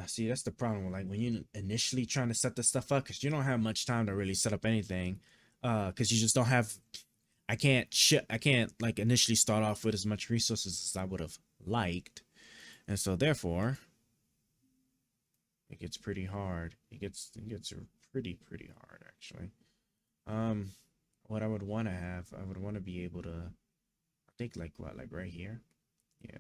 See, that's the problem. Like when you initially trying to set this stuff up, because you don't have much time to really set up anything, because you just don't have. I can't like initially start off with as much resources as I would have liked, and so therefore it gets pretty hard. It gets pretty hard actually. Um, what I would want to have, I would want to be able to. I think like what, like right here. Yeah.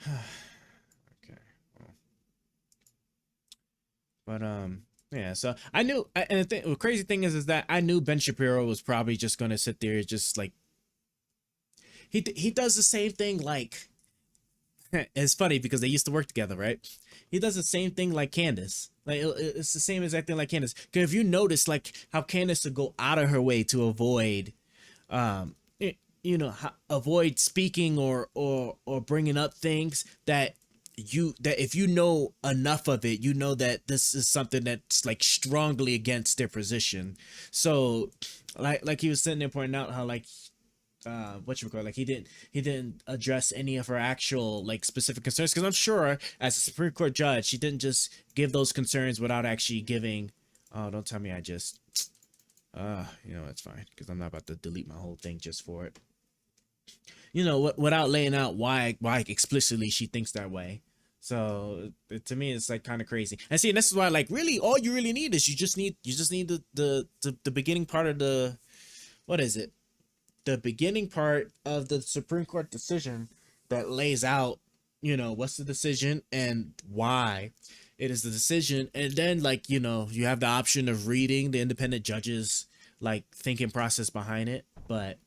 Okay. Well, but yeah. So I knew, and the crazy thing is that I knew Ben Shapiro was probably just gonna sit there, just like he does the same thing. Like it's funny because they used to work together, right? He does the same thing like Candace. Like it's the same exact thing like Candace. Because if you notice, like how Candace would go out of her way to avoid you know, avoid speaking or bringing up things that that if you know enough of it, you know that this is something that's like strongly against their position. So like he was sitting there pointing out how like what you call, like he didn't address any of her actual like specific concerns, because I'm sure as a Supreme Court judge she didn't just give those concerns without actually giving. Oh, don't tell me I just you know, it's fine because I'm not about to delete my whole thing just for it. You know, without laying out why explicitly she thinks that way. So to me, it's like kind of crazy. And see, and this is why, like, really, all you really need is you just need the beginning part of the, what is it? The beginning part of the Supreme Court decision that lays out, you know, what's the decision and why it is the decision, and then like you know you have the option of reading the independent judges like thinking process behind it, but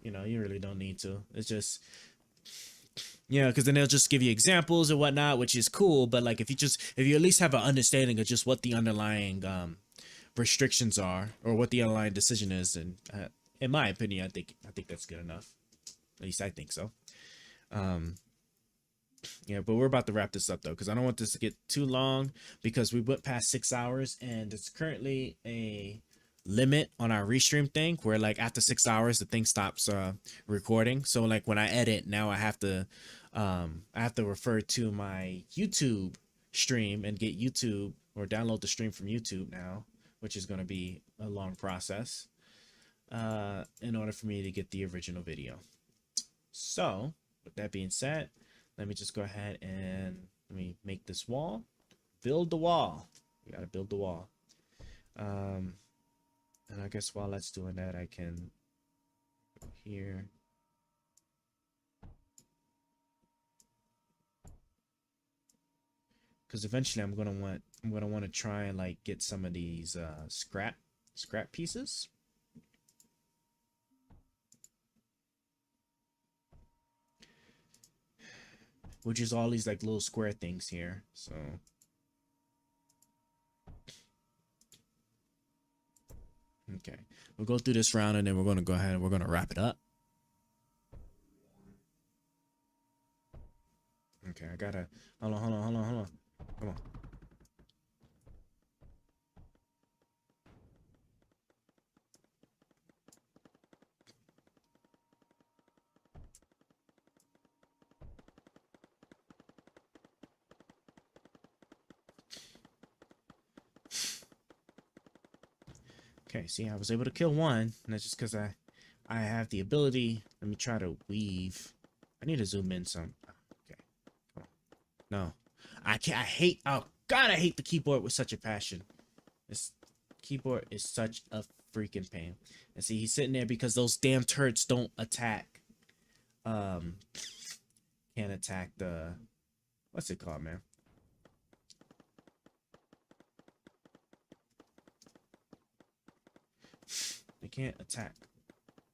you know, you really don't need to. It's just, you know, because then they'll just give you examples or whatnot, which is cool. But like, if you at least have an understanding of just what the underlying restrictions are or what the underlying decision is, and in my opinion, I think that's good enough. At least I think so. Um, yeah, but we're about to wrap this up though, because I don't want this to get too long, because we went past 6 hours and it's currently a limit on our restream thing where like after 6 hours the thing stops recording. So like when I edit now I have to refer to my YouTube stream and get YouTube or download the stream from YouTube now, which is going to be a long process in order for me to get the original video. So with that being said, let me just go ahead and let me make this wall. Build the wall. We gotta build the wall. Um, and I guess while that's doing that, I can go here. Because eventually I'm gonna want to try and like get some of these scrap pieces. Which is all these like little square things here. So okay. We'll go through this round and then we're gonna go ahead and we're gonna wrap it up. Okay, I gotta hold on. Come on. Okay, see, I was able to kill one, and that's just because I have the ability. Let me try to weave. I need to zoom in some. Okay, come on. No, I can't. I hate. Oh God, I hate the keyboard with such a passion. This keyboard is such a freaking pain. And see, he's sitting there because those damn turrets don't attack. Um, can't attack the, what's it called, man? They can't attack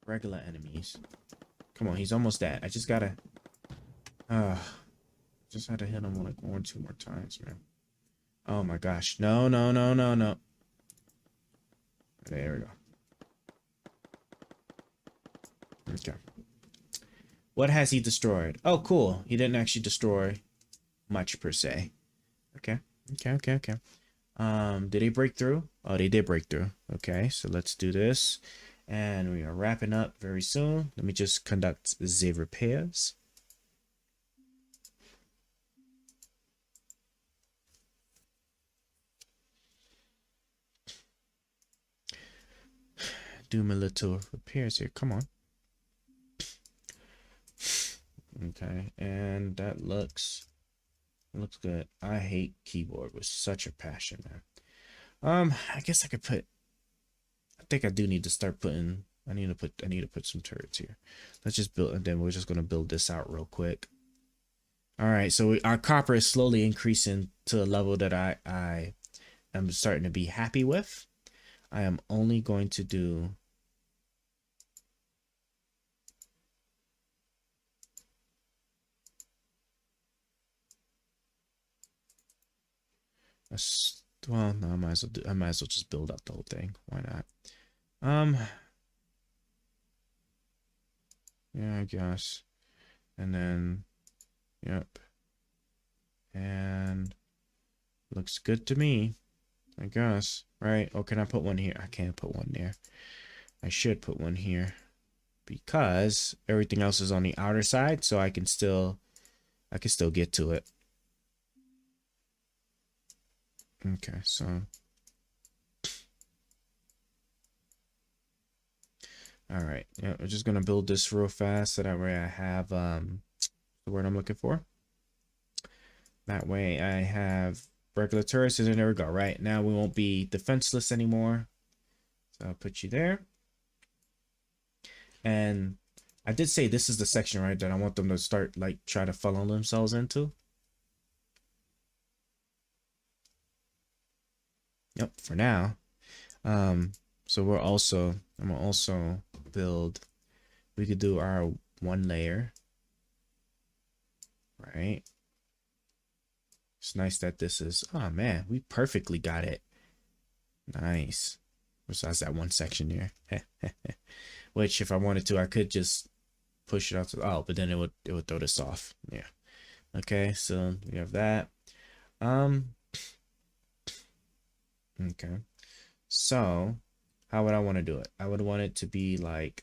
regular enemies. Come on, he's almost dead. I just gotta. Uh, just had to hit him like one or two more times, man. Oh my gosh. No, no, no, no, no. There we go. Okay. What has he destroyed? Oh, cool. He didn't actually destroy much per se. Okay. Okay, okay, okay. Did they break through? Oh, they did break through. Okay, so let's do this. And we are wrapping up very soon. Let me just conduct the repairs. Do my little repairs here. Come on. Okay, and that looks good. I hate keyboard with such a passion, man. I guess I could put. I think I do need to start putting. I need to put some turrets here. Let's just build, and then we're just gonna build this out real quick. All right, so our copper is slowly increasing to a level that I am starting to be happy with. I am only going to do. Well, no, I might as well just build up the whole thing. Why not? Yeah, I guess. And then, yep. And looks good to me, I guess. Right? Oh, can I put one here? I can't put one there. I should put one here because everything else is on the outer side, so I can still get to it. Okay, so all right. Yeah, we're just gonna build this real fast so that way I have the word I'm looking for. That way I have regular turrets, and there we go. Right now we won't be defenseless anymore. So I'll put you there. And I did say this is the section, right, that I want them to start like try to funnel themselves into. Yep, for now. So I'm gonna also build, we could do our one layer, right? It's nice that this is, oh man, we perfectly got it. Nice. Besides that one section here. Which if I wanted to, I could just push it out to, oh, but then it would throw this off. Yeah. Okay, so we have that. Okay. So how would I want to do it? I would want it to be like,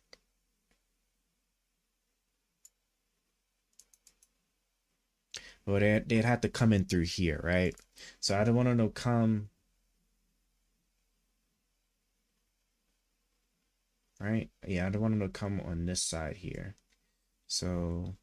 well, they'd have to come in through here, right? So I don't want them to come, right? Yeah, I don't want them to come on this side here. So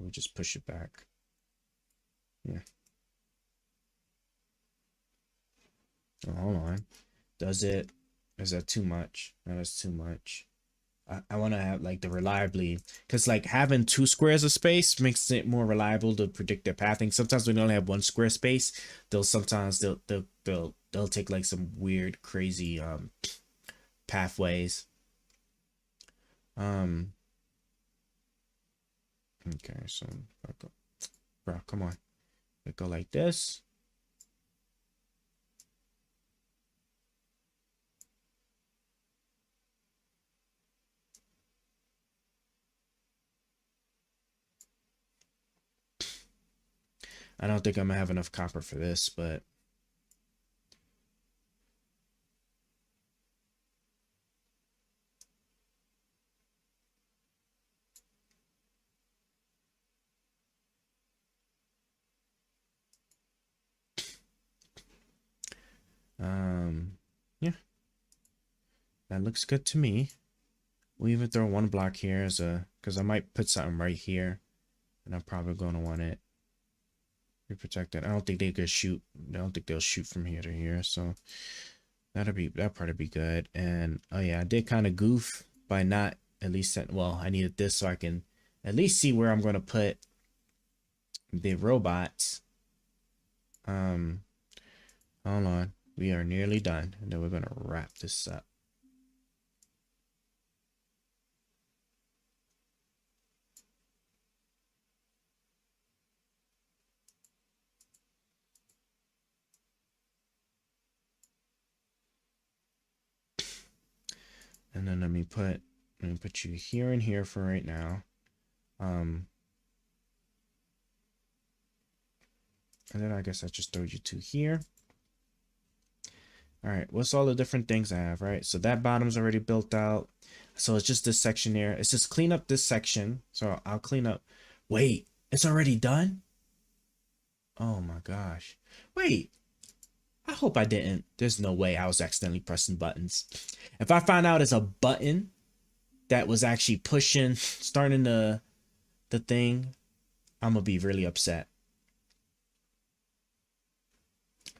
we just push it back. Yeah. Oh, hold on. Is that too much? No, that's too much. I want to have like the reliably, because like having two squares of space makes it more reliable to predict their pathing. Sometimes when they only have one square space, they'll take like some weird crazy pathways. Um okay, so bro, come on. We go like this. I don't think I'm gonna have enough copper for this, but yeah, that looks good to me. We'll even throw one block here as a, because I might put something right here, and I'm probably gonna want it protected. I don't think they could shoot. I don't think they'll shoot from here to here, so that part would be good. And oh yeah, I did kind of goof by not at least well, I needed this so I can at least see where I'm gonna put the robots. Hold on, we are nearly done, and then we're gonna wrap this up. And then let me put you here and here for right now. And then I guess I just throw you 2 here. All right, what's all the different things I have, right? So that bottom's already built out. So it's just this section here. It's just clean up this section. So I'll clean up. Wait, it's already done? Oh my gosh. Wait, I hope I didn't. There's no way I was accidentally pressing buttons. If I find out it's a button that was actually pushing, starting the thing, I'm gonna be really upset.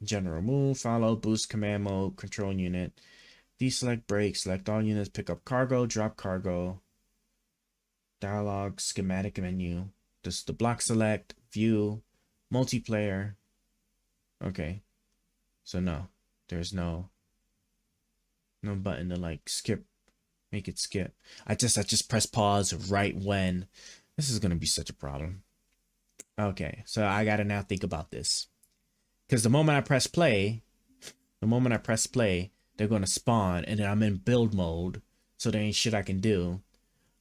General move, follow, boost, command mode, control unit. Deselect brake, select all units, pick up cargo, drop cargo. Dialogue, schematic menu. This is the block select, view, multiplayer. Okay. So no, there's no button to like skip, make it skip. I just press pause right when. This is gonna be such a problem. Okay, so I gotta now think about this. Because the moment I press play, they're gonna spawn, and then I'm in build mode, so there ain't shit I can do.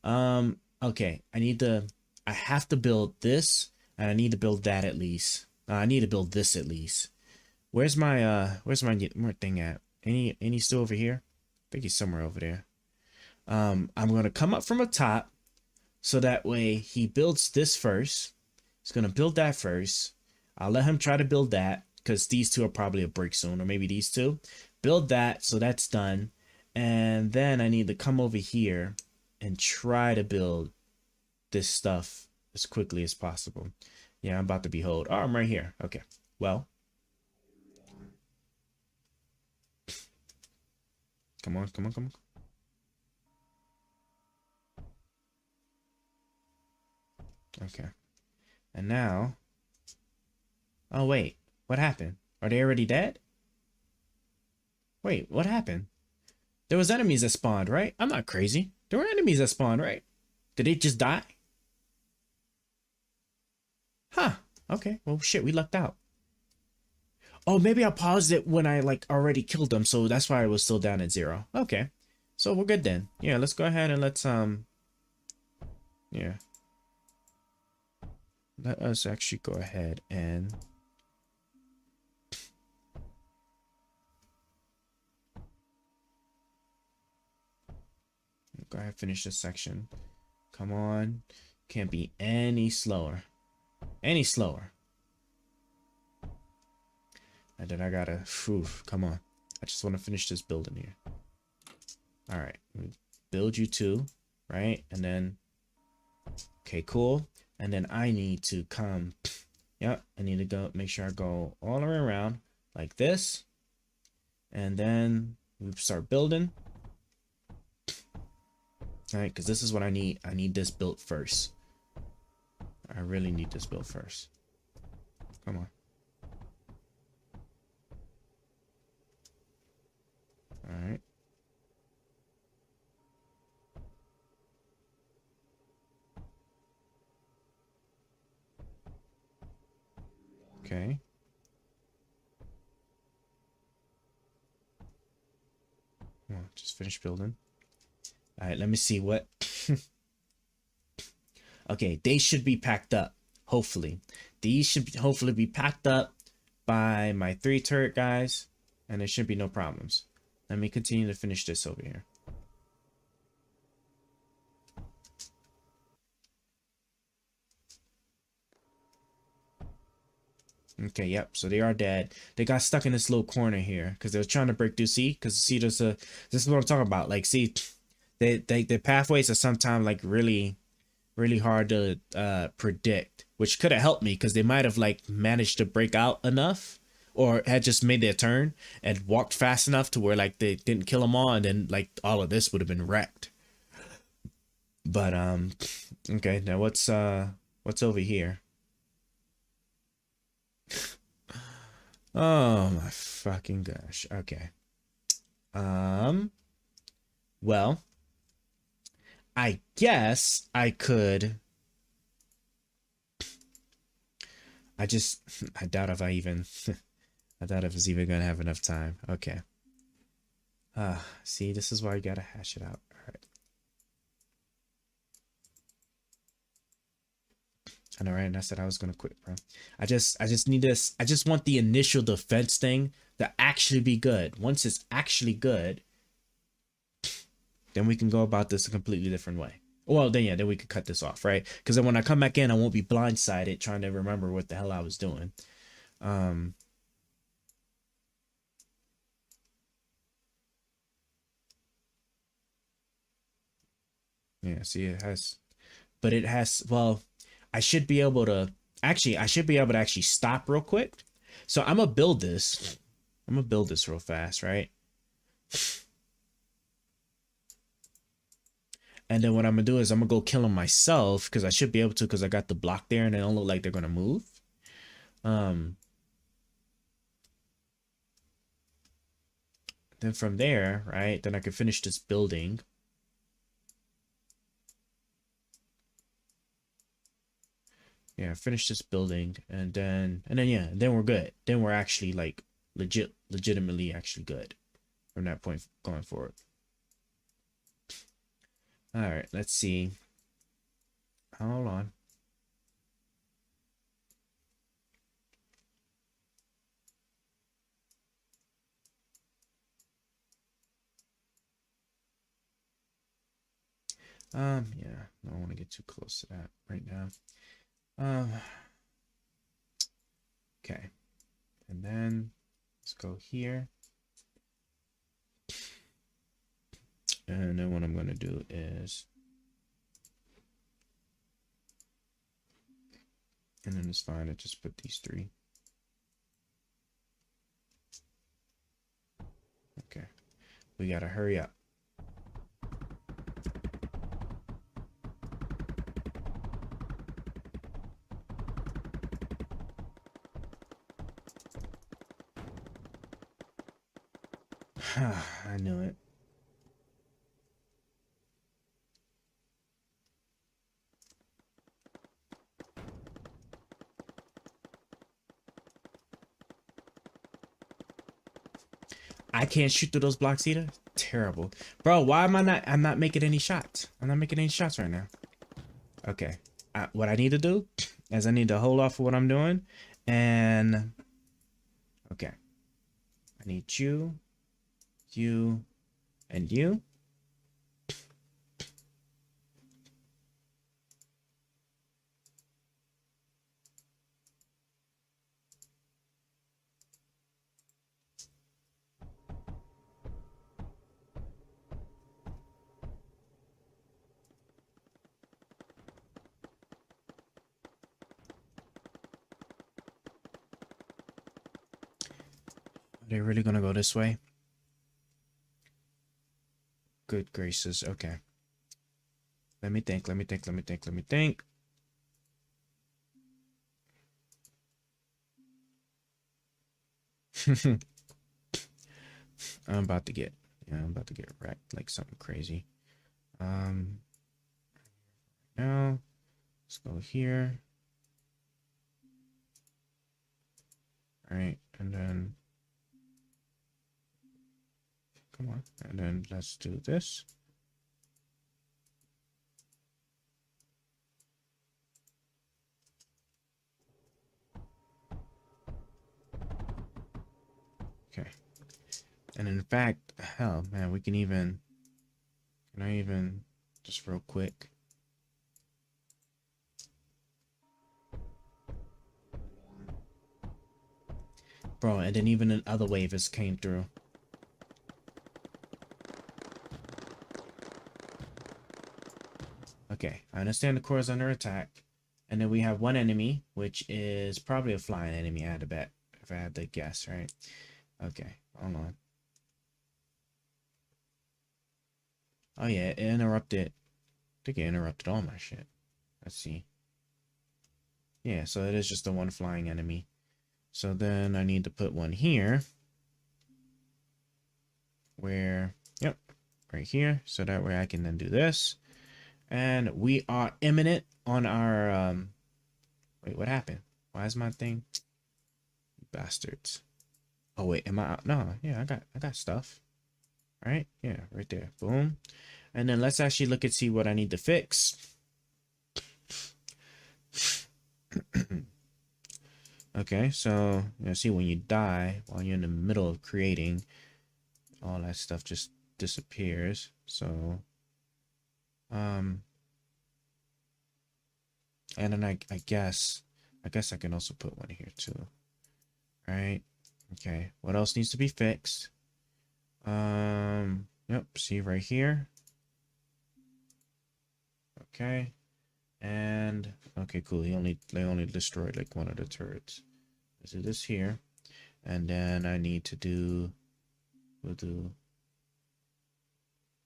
Okay, I have to build this, and I need to build that at least. I need to build this at least. Where's my more thing at? Any still over here? I think he's somewhere over there. I'm gonna come up from the top, so that way he builds this first. He's gonna build that first. I'll let him try to build that, because these two are probably a break soon, or maybe these two. Build that, so that's done. And then I need to come over here and try to build this stuff as quickly as possible. Yeah, I'm about to be hold. Oh, I'm right here. Okay, well. Come on, come on, come on. Okay. And now. Oh, wait. What happened? Are they already dead? Wait, what happened? There was enemies that spawned, right? I'm not crazy. There were enemies that spawned, right? Did they just die? Huh. Okay. Well, shit, we lucked out. Oh, maybe I paused it when I, like, already killed them, so that's why I was still down at 0. Okay. So we're good then. Yeah, let's go ahead and let's, yeah. Let us actually go ahead and... Go ahead and finish this section. Come on. Can't be any slower. Any slower. And then I gotta... come on. I just want to finish this building here. Alright. Build you 2. Right? And then... Okay, cool. And then I need to come... Yep. I need to go... Make sure I go all the way around. Like this. And then... We start building. All right, because this is what I need. I need this built first. I really need this built first. Come on. All right. Okay. Come on, just finish building. All right, let me see what. Okay, they should be packed up. Hopefully, these should hopefully be packed up by my 3 turret guys, and there should be no problems. Let me continue to finish this over here. Okay, yep. So they are dead. They got stuck in this little corner here because they were trying to break through. See, because see, there's a. This is what I'm talking about. Like, see. The pathways are sometimes like really hard to predict, which could have helped me because they might have like managed to break out enough or had just made their turn and walked fast enough to where like they didn't kill them all, and then like all of this would have been wrecked. But okay, now what's over here? Oh my fucking gosh. Okay. Well, I guess I could. I doubt if I even, I doubt if it's even gonna have enough time. Okay. See, this is why you gotta hash it out I know, right? And I said I was gonna quit, bro. I just need this. I just want the initial defense thing to actually be good. Once it's actually good, then we can go about this a completely different way. Well, then yeah, then we could cut this off, right? Because then when I come back in, I won't be blindsided trying to remember what the hell I was doing. Yeah, see, it has, but it has. Well, I should be able to actually. I should be able to actually stop real quick. So I'm gonna build this. I'm gonna build this real fast, right? And then what I'm gonna do is I'm gonna go kill them myself because I should be able to because I got the block there and they don't look like they're gonna move. Then from there, right? Then I can finish this building. Yeah, finish this building and then yeah, then we're good. Then we're actually like legitimately actually good from that point going forward. All right, let's see. Hold on. Yeah, I don't want to get too close to that right now. Okay. And then let's go here. And then what I'm going to do is, and then it's fine to just put these three. Okay. We got to hurry up. I knew it. I can't shoot through those blocks either. Terrible. Bro, why am I not? I'm not making any shots. I'm not making any shots right now. Okay. What I need to do is I need to hold off of what I'm doing. And okay. I need you, you, and you. Are they really gonna go this way? Good gracious. Okay. Let me think. Let me think. Let me think. Let me think. I'm about to get, yeah, I'm about to get wrecked like something crazy. Now let's go here. All right, and then come on, and then let's do this. Okay, and in fact, hell, man, we can even, can I even just real quick? Bro, and then even another wave has came through. Okay, I understand the core is under attack. And then we have one enemy, which is probably a flying enemy, I had to bet, if I had to guess, right? Okay, hold on. Oh yeah, it interrupted. I think it interrupted all my shit. Let's see. Yeah, so it is just the one flying enemy. So then I need to put one here. Where, yep, right here. So that way I can then do this. And we are imminent on our, wait, what happened? Why is my thing? Bastards. Oh wait, am I out? No, yeah, I got stuff. All right, yeah, right there. Boom. And then let's actually look and see what I need to fix. Okay, so you see when you die, while you're in the middle of creating, all that stuff just disappears. So, um, and then I guess I can also put one here too. Right? Okay. What else needs to be fixed? Yep. See right here. Okay. And okay, cool. They only destroyed like one of the turrets. Let's do this here, and then I need to do. We'll do.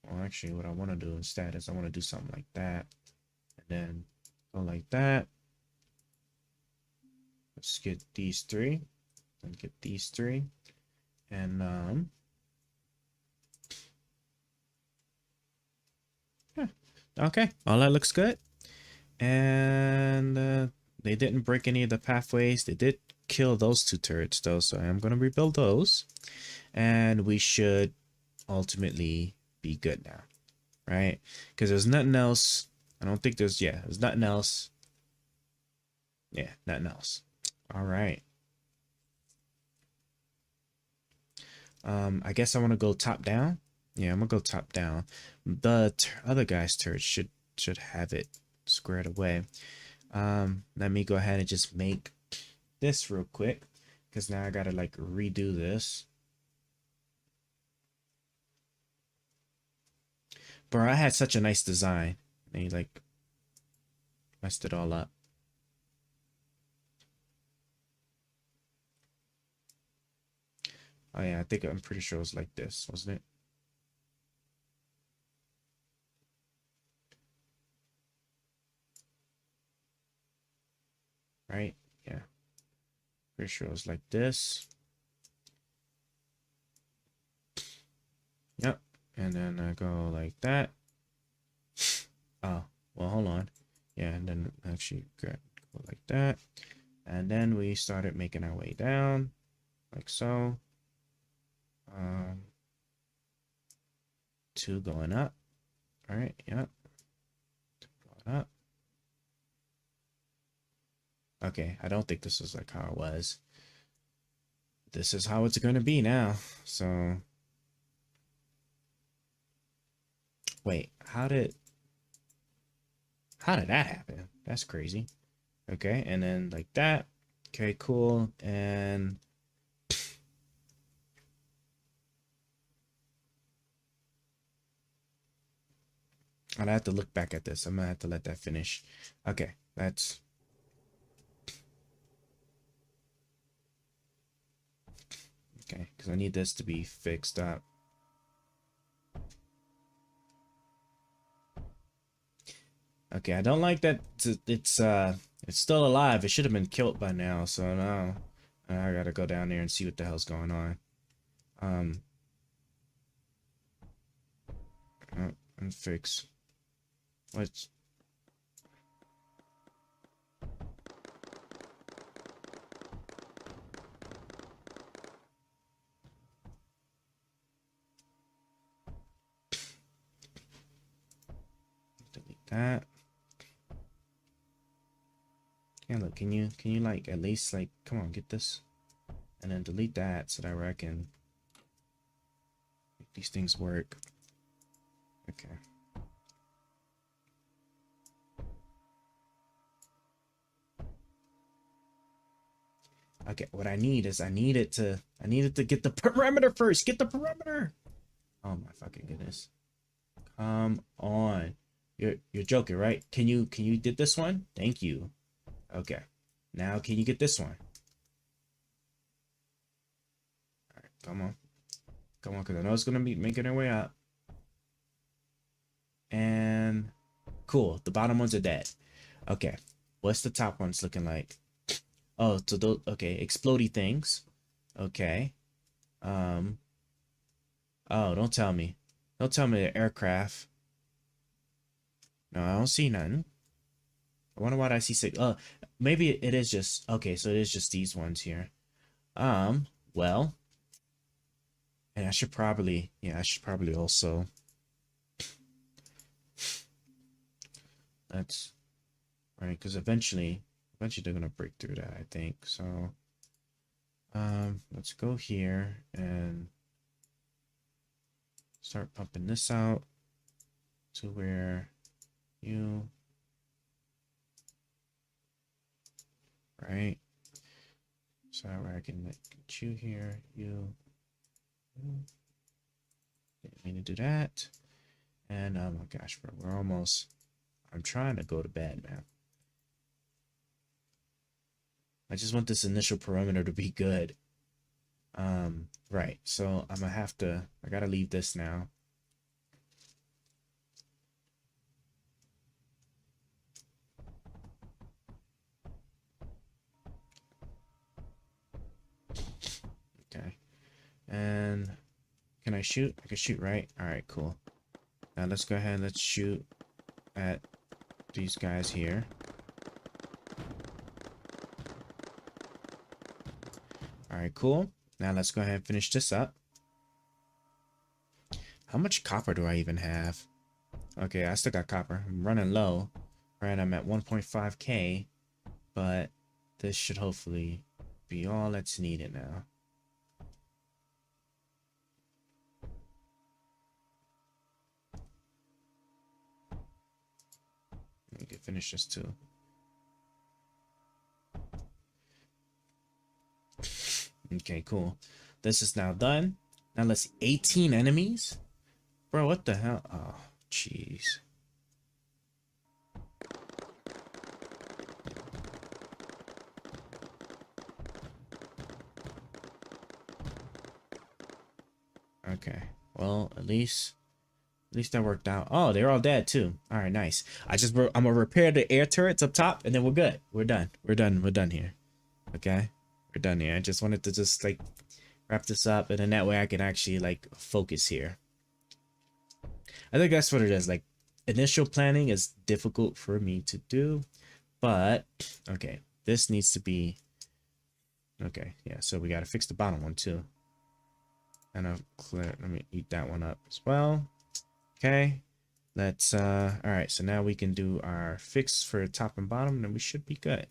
Well, actually, what I want to do instead is I want to do something like that, and then go like that. Let's get these three, and get these three, and yeah. Okay, all that looks good. And they didn't break any of the pathways. They did kill those two turrets though, so I am gonna rebuild those, and we should ultimately be good now, right? Because there's nothing else. I don't think there's nothing else. Yeah, nothing else. All right. I guess I want to go top down. Yeah, I'm gonna go top down. The other guy's turret should have it squared away. Let me go ahead and just make this real quick, because now I gotta like redo this. Bro, I had such a nice design, and he like messed it all up. Oh yeah, I'm pretty sure it was like this, wasn't it? Right? Yeah. Pretty sure it was like this. Yep. And then I go like that. Oh, well, hold on. Yeah, and then actually go like that. And then we started making our way down, like so. Um, two going up. All right, yep. Going up. Okay, I don't think this is like how it was. This is how it's going to be now. So, wait, how did that happen? That's crazy. Okay, and then like that. Okay, cool. And I'll have to look back at this. I'm gonna have to let that finish. Okay, that's okay, because I need this to be fixed up. Okay, I don't like that it's still alive. It should have been killed by now, so now I gotta go down there and see what the hell's going on. Um and fix what's delete that. Yeah, look, can you like at least like come on, get this? And then delete that so that way I can make these things work. Okay. Okay, what I need is I needed to get the perimeter first. Get the perimeter. Oh my fucking goodness. Come on. You're joking, right? Can you get this one? Thank you. Okay. Now can you get this one? All right, come on. Come on, because I know it's gonna be making their way up. And cool. The bottom ones are dead. Okay. What's the top ones looking like? Oh, so those okay, explodey things. Okay. Um, oh, don't tell me. Don't tell me the aircraft. No, I don't see nothing. I wonder why I see six. Maybe it is just okay. So it is just these ones here. Well, and I should probably also. That's right, because eventually they're gonna break through that. I think so. Let's go here and start pumping this out to where you, right? So where I can get you here, you. Didn't mean to do that. And oh my gosh, bro, we're almost. I'm trying to go to bed, man. I just want this initial perimeter to be good. Right. So I'm gonna have to. I gotta leave this now. Okay. And can I shoot? I can shoot, right? All right, cool. Now let's go ahead and let's shoot at these guys here. All right, cool. Now let's go ahead and finish this up. How much copper do I even have? Okay, I still got copper. I'm running low. Right, I'm at 1.5k, but this should hopefully be all that's needed now. We can finish this too. Okay, cool. This is now done. Now let's see, 18 enemies? Bro, what the hell? Oh, jeez. Okay. Well, at least that worked out. Oh, they're all dead too. All right, nice. I'm gonna repair the air turrets up top, and then we're good. We're done. We're done here. Okay, we're done here. I just wanted to just like wrap this up, and then that way I can actually like focus here. I think that's what it is. Like initial planning is difficult for me to do, but okay, this needs to be okay. Yeah, so we gotta fix the bottom one too. And I'll clear. Let me eat that one up as well. Okay. Let's all right, so now we can do our fix for top and bottom, and we should be good.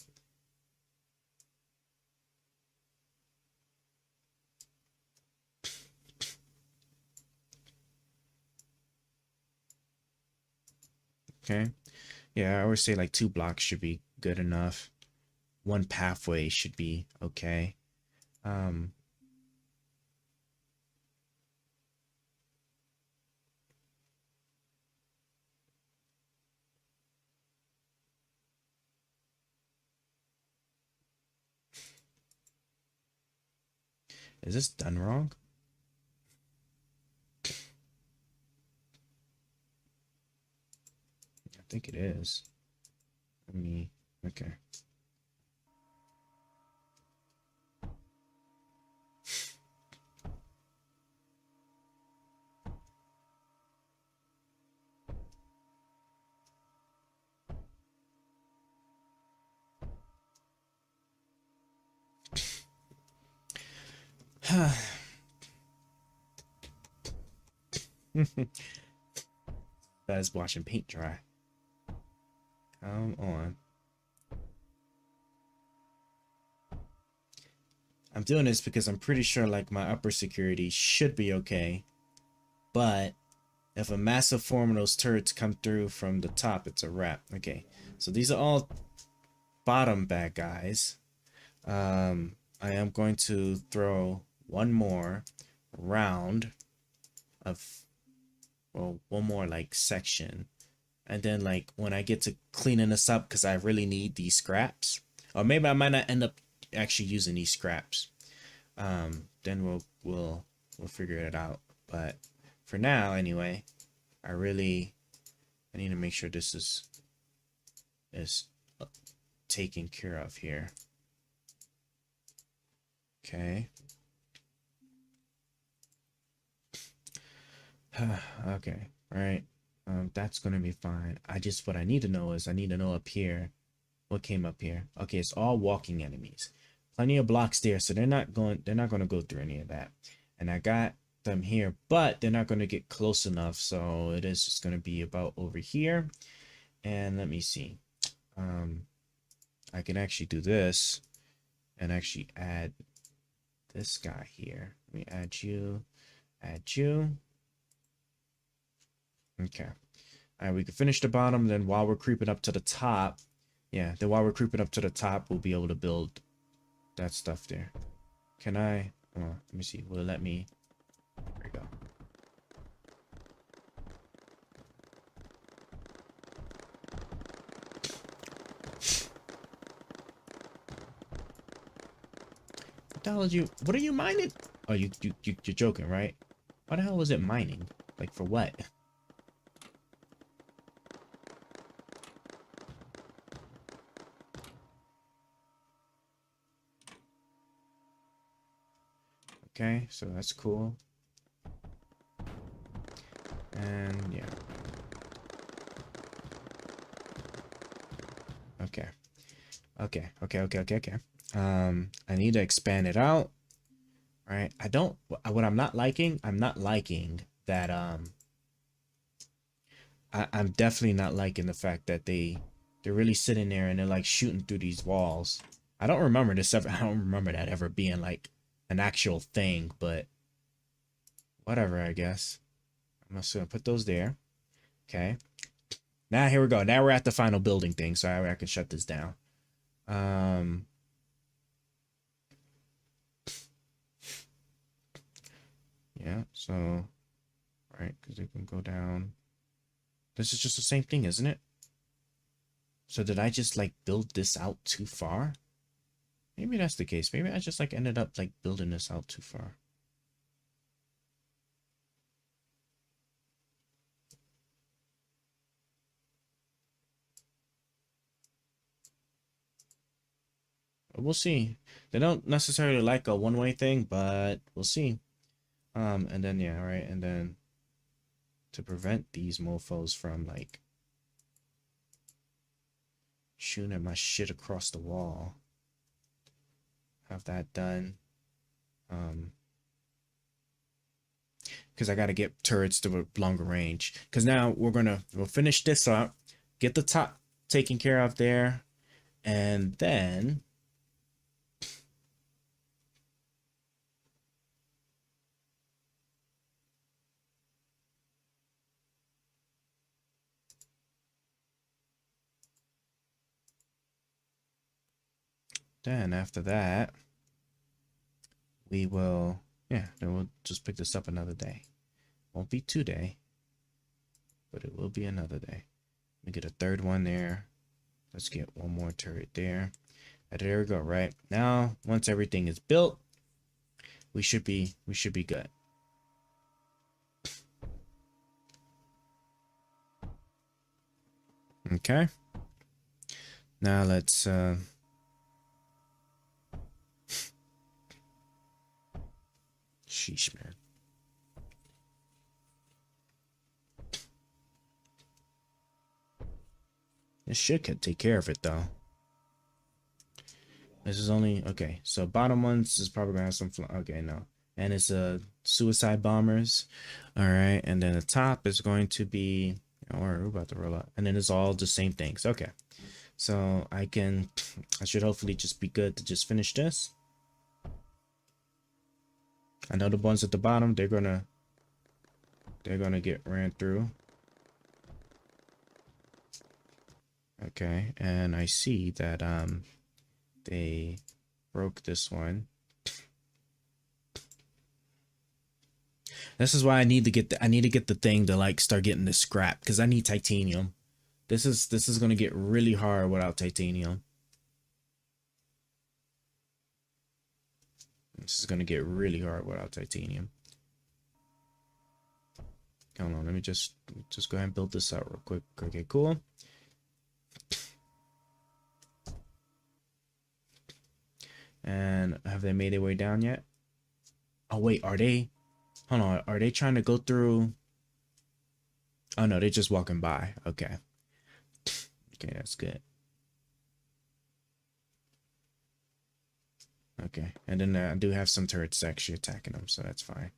Okay. Yeah, I always say like 2 blocks should be good enough. 1 pathway should be okay. Is this done wrong? I think it is. Let me, okay. That is watching paint dry. Come on. I'm doing this because I'm pretty sure like my upper security should be okay. But if a massive form of those turrets come through from the top, it's a wrap. Okay, so these are all bottom bad guys. I am going to throw one more round of, well, one more like section, and then like when I get to cleaning this up, because I really need these scraps, or maybe I might not end up actually using these scraps. Then we'll figure it out. But for now, anyway, I need to make sure this is taken care of here. Okay. Okay, right. That's gonna be fine. What I need to know is I need to know up here what came up here. Okay, it's all walking enemies. Plenty of blocks there, so they're not gonna go through any of that. And I got them here, but they're not gonna get close enough, so it is just gonna be about over here. And let me see. I can actually do this and actually add this guy here. Let me add you. Add you. Okay. All right, we can finish the bottom. Then while we're creeping up to the top, yeah, then while we're creeping up to the top, we'll be able to build that stuff there. Can I? Oh, let me see. Will it let me? There we go. What the hell is you? What are you mining? Oh, you're joking, right? Why the hell was it mining? Like for what? Okay, so that's cool. And yeah. Okay. Okay. I need to expand it out. Right? I don't, what I'm not liking that, I'm definitely not liking the fact that they're really sitting there and they're like shooting through these walls. I don't remember that ever being like an actual thing, but whatever, I guess. I'm just gonna put those there. Okay. Now here we go. Now we're at the final building thing, so I can shut this down. Yeah, so right, because they can go down. This is just the same thing, isn't it? So did I just like build this out too far? Maybe that's the case. Maybe I just like ended up like building this out too far. But we'll see. They don't necessarily like a one-way thing, but we'll see. And then yeah, right, and then to prevent these mofos from like shooting at my shit across the wall. Have that done. Because I got to get turrets to a longer range. Because now we'll finish this up, get the top taken care of there, and then after that, we will, yeah, then we'll just pick this up another day. Won't be today, but it will be another day. Let me get a third one there. Let's get one more turret there. And there we go, right? Now, once everything is built, we should be good. Okay. Now let's sheesh, man. This shit could take care of it though. This is only okay. So bottom ones is probably gonna have some okay, no. And it's suicide bombers. All right, and then the top is going to be, we're about to roll out. And then it's all the same things. Okay. So I should hopefully just be good to just finish this. I know the ones at the bottom, they're gonna get ran through. Okay, and I see that they broke this one. This is why I need to get the thing to like start getting this scrap, because I need titanium. This is gonna get really hard without titanium. This is gonna get really hard without titanium. Hold on, let me just go ahead and build this out real quick. Okay, cool. And have they made their way down yet? Oh wait, are they? Hold on, are they trying to go through? Oh no, they're just walking by. Okay. Okay, that's good. Okay, and then I do have some turrets actually attacking them, so that's fine.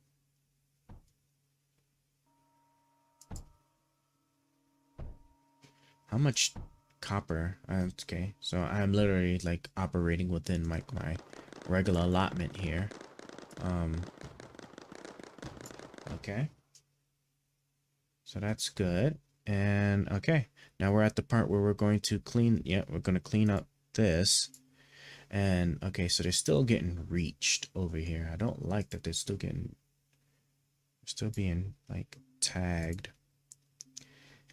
How much copper? Okay, so I'm literally like operating within my regular allotment here. Okay. So that's good. And okay, now we're at the part where we're going to clean. Yeah, we're going to clean up this. And okay, so they're still getting reached over here. I don't like that they're still being like tagged.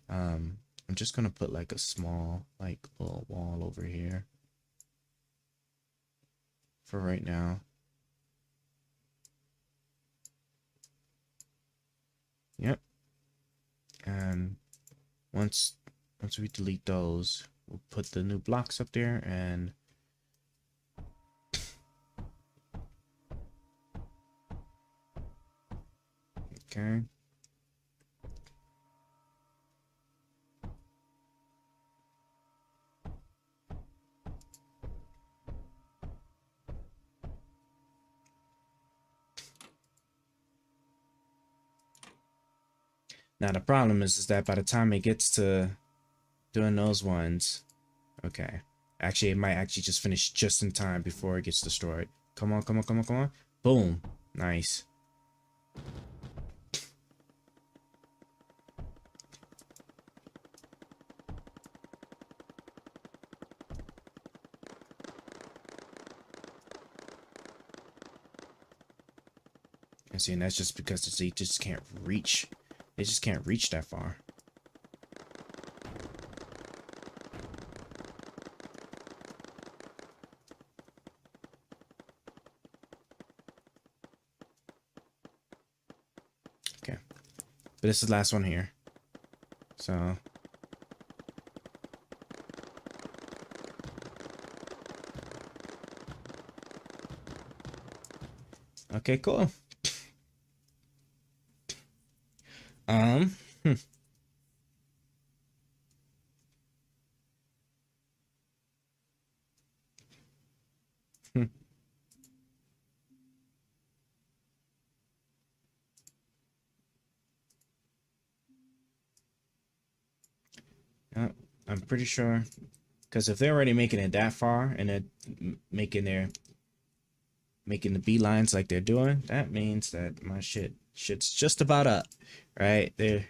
I'm just gonna put like a small like little wall over here for right now. Yep. And once we delete those, we'll put the new blocks up there. And okay. Now the problem is that by the time it gets to doing those ones, okay. Actually, it might actually just finish just in time before it gets destroyed. Come on, come on, come on, come on. Boom. Nice. And see, and that's just because they just can't reach. They just can't reach that far. Okay. But this is the last one here. So. Okay, cool. Hmm. Hmm. I'm pretty sure, because if they're already making it that far and they're making the beelines like they're doing, that means that my shit's just about up, right? They're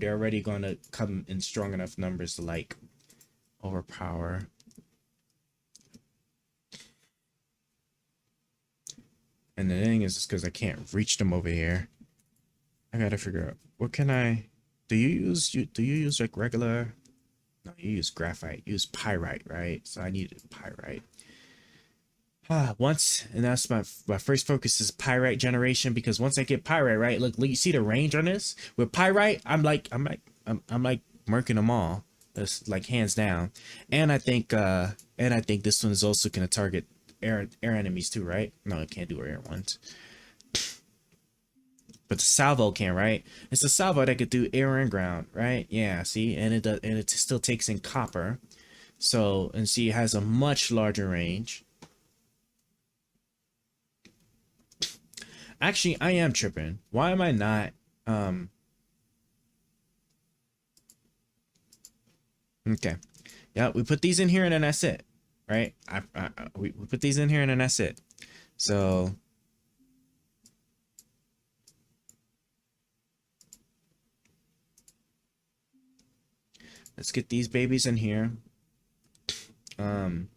already going to come in strong enough numbers to like overpower. And the thing is because I can't reach them over here. I gotta figure out what can I. Do you use like regular? No, you use graphite. You use pyrite, right? So I need pyrite. Once, and that's my first focus is pyrite generation, because once I get pyrite, right, look, you see the range on this with pyrite. I'm like murking them all. That's like hands down. And I think this one is also gonna target air enemies too, right? No, it can't do air ones. But the salvo can, right? It's a salvo that could do air and ground, right? Yeah, see, and it does, and it still takes in copper. So, and see, it has a much larger range. Actually, I am tripping. Why am I not? Um. Okay. Yeah, we put these in here and then that's it, right? We put these in here and then that's it. So let's get these babies in here. Um.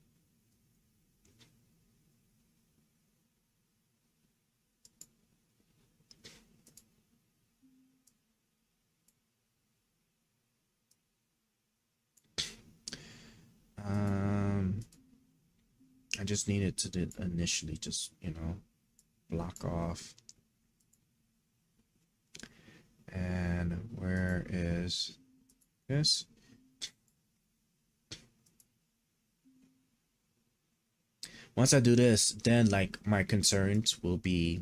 Um. I just needed to initially just, block off. And where is this? Once I do this, then like my concerns will be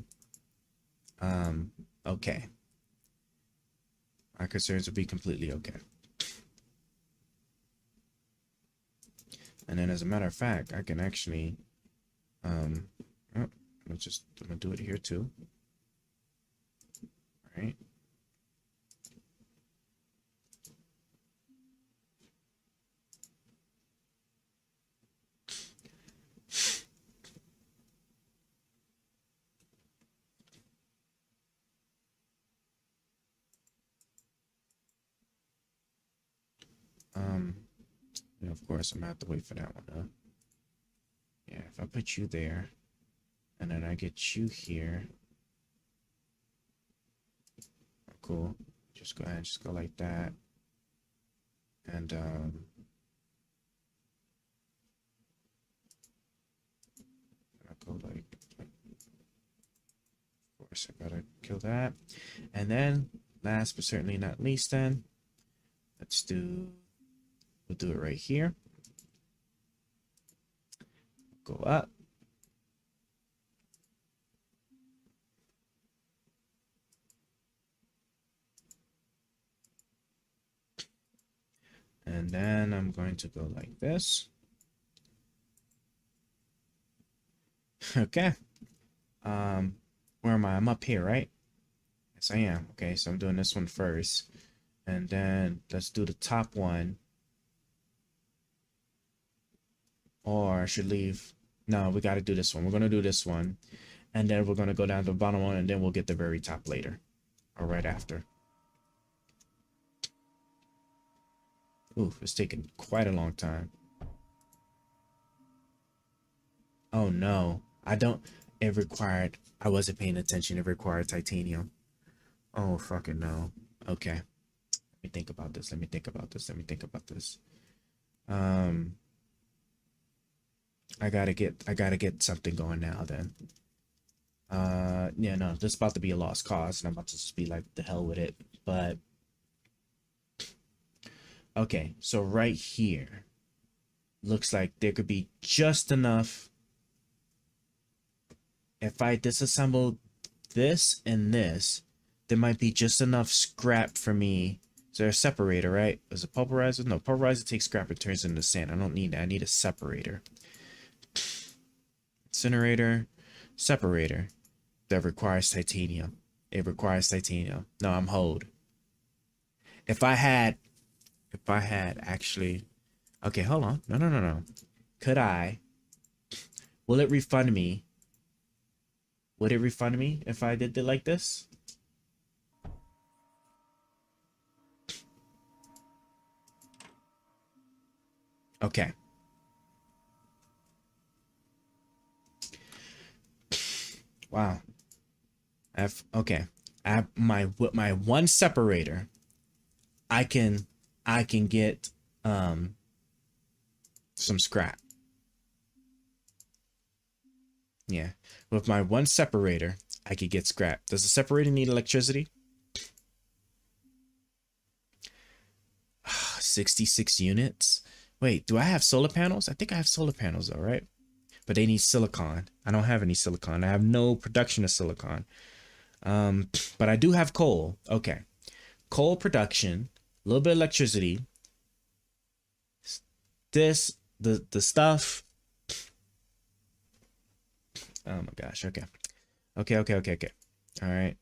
okay. My concerns will be completely okay. And then as a matter of fact, I can actually oh, I'm gonna do it here too. All right. of course, I'm gonna have to wait for that one, huh? Yeah, if I put you there, and then I get you here. Cool. Just go ahead and just go like that. And I'll go like, of course, I gotta kill that. And then, last but certainly not least, then we'll do it right here. Go up. And then I'm going to go like this. Okay. Where am I? I'm up here, right? Yes, I am. Okay, so I'm doing this one first. And then let's do the top one. Or I should leave. No, we got to do this one. We're going to do this one. And then we're going to go down to the bottom one, and then we'll get the very top later. Or right after. Ooh, it's taking quite a long time. Oh no. I wasn't paying attention. It required titanium. Oh, fucking no. Okay. Let me think about this. Let me think about this. Let me think about this. I gotta get something going now then. Yeah, no, this is about to be a lost cause, and I'm about to just be like, the hell with it. But okay, so right here looks like there could be just enough. If I disassemble this and this, there might be just enough scrap for me. Is there a separator, right? Is it pulverizer? No, pulverizer takes scrap and turns it into sand. I don't need that. I need a separator. Incinerator, separator. That requires titanium. It requires titanium. No, I'm hold. If I had actually, okay, hold on. No. Could I? Will it refund me? Would it refund me if I did it like this? Okay. Wow. Okay. I have with my one separator, I can get some scrap. Yeah. With my one separator, I could get scrap. Does the separator need electricity? 66 units. Wait, do I have solar panels? I think I have solar panels though, right? But they need silicon. I don't have any silicon. I have no production of silicon. But I do have coal. Okay. Coal production, a little bit of electricity. The stuff. Oh my gosh. Okay. Okay. All right.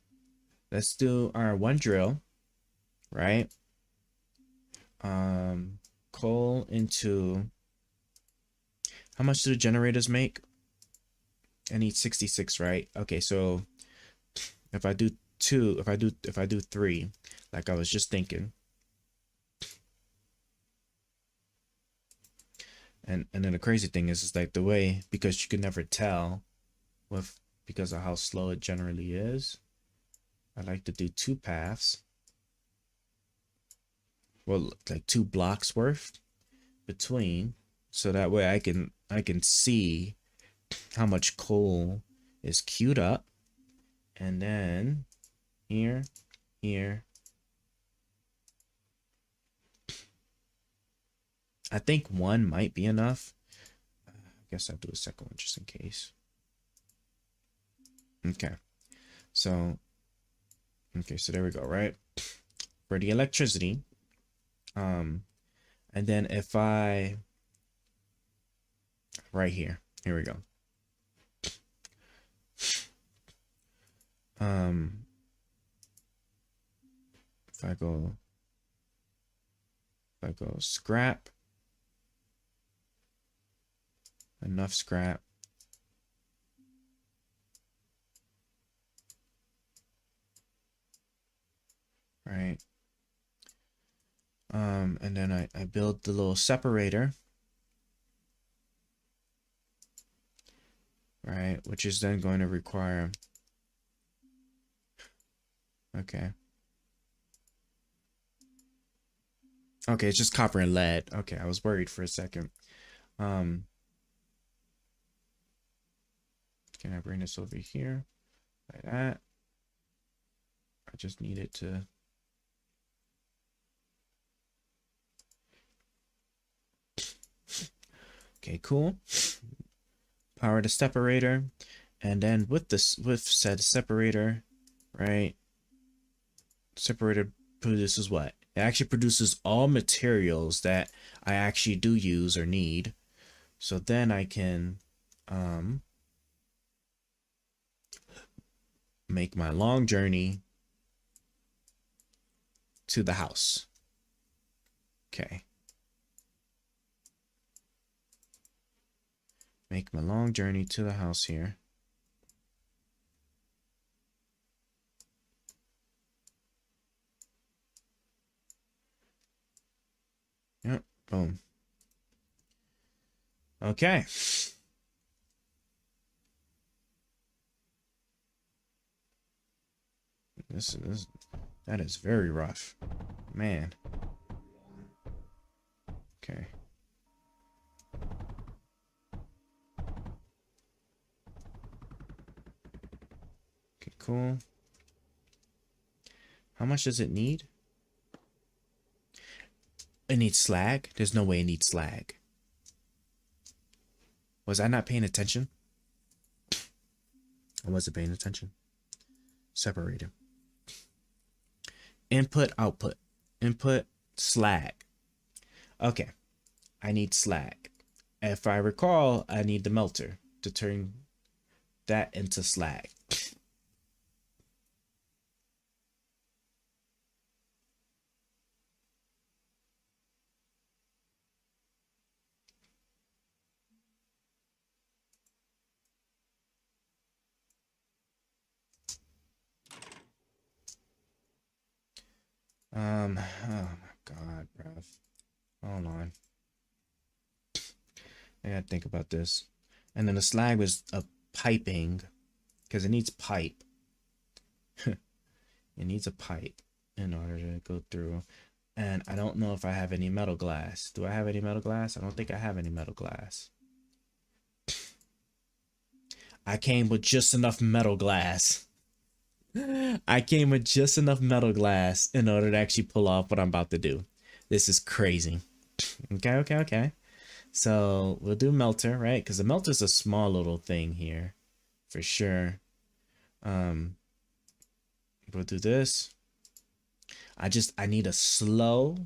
Let's do our one drill, right? Coal into, how much do the generators make? I need 66, right? Okay, so if I do three, like I was just thinking. And then the crazy thing is like the way, because you can never tell because of how slow it generally is. I like to do 2 paths. Well, like 2 blocks worth between, so that way I can see how much coal is queued up. And then here. I think 1 might be enough. I guess I'll do a second one just in case. Okay. So there we go, right? For the electricity. And then if I, right here we go. If I go scrap, enough scrap. Right. And then I build the little separator right? Which is then going to require, okay. Okay, it's just copper and lead. Okay, I was worried for a second. Can I bring this over here? Like that. I just need it to. Okay, cool. Power the separator. And then with this, with said separator, right? Separator produces what? It actually produces all materials that I actually do use or need. So then I can make my long journey to the house. Okay. Make my long journey to the house here. Yep, boom. Okay. That is very rough. Man. Okay. Okay, cool. How much does it need? It needs slag? There's no way it needs slag. Was I not paying attention? I wasn't paying attention. Separator. Input, output. Input, slag. Okay. I need slag. If I recall, I need the melter to turn that into slag. Oh my god, bruv. Hold on. I gotta think about this. And then the slag was a piping, because it needs pipe. It needs a pipe in order to go through. And I don't know if I have any metal glass. Do I have any metal glass? I don't think I have any metal glass. I came with just enough metal glass. I came with just enough metal glass in order to actually pull off what I'm about to do. This is crazy. Okay. So we'll do melter, right? Because the melter is a small little thing here, for sure. We'll do this. I need a slow.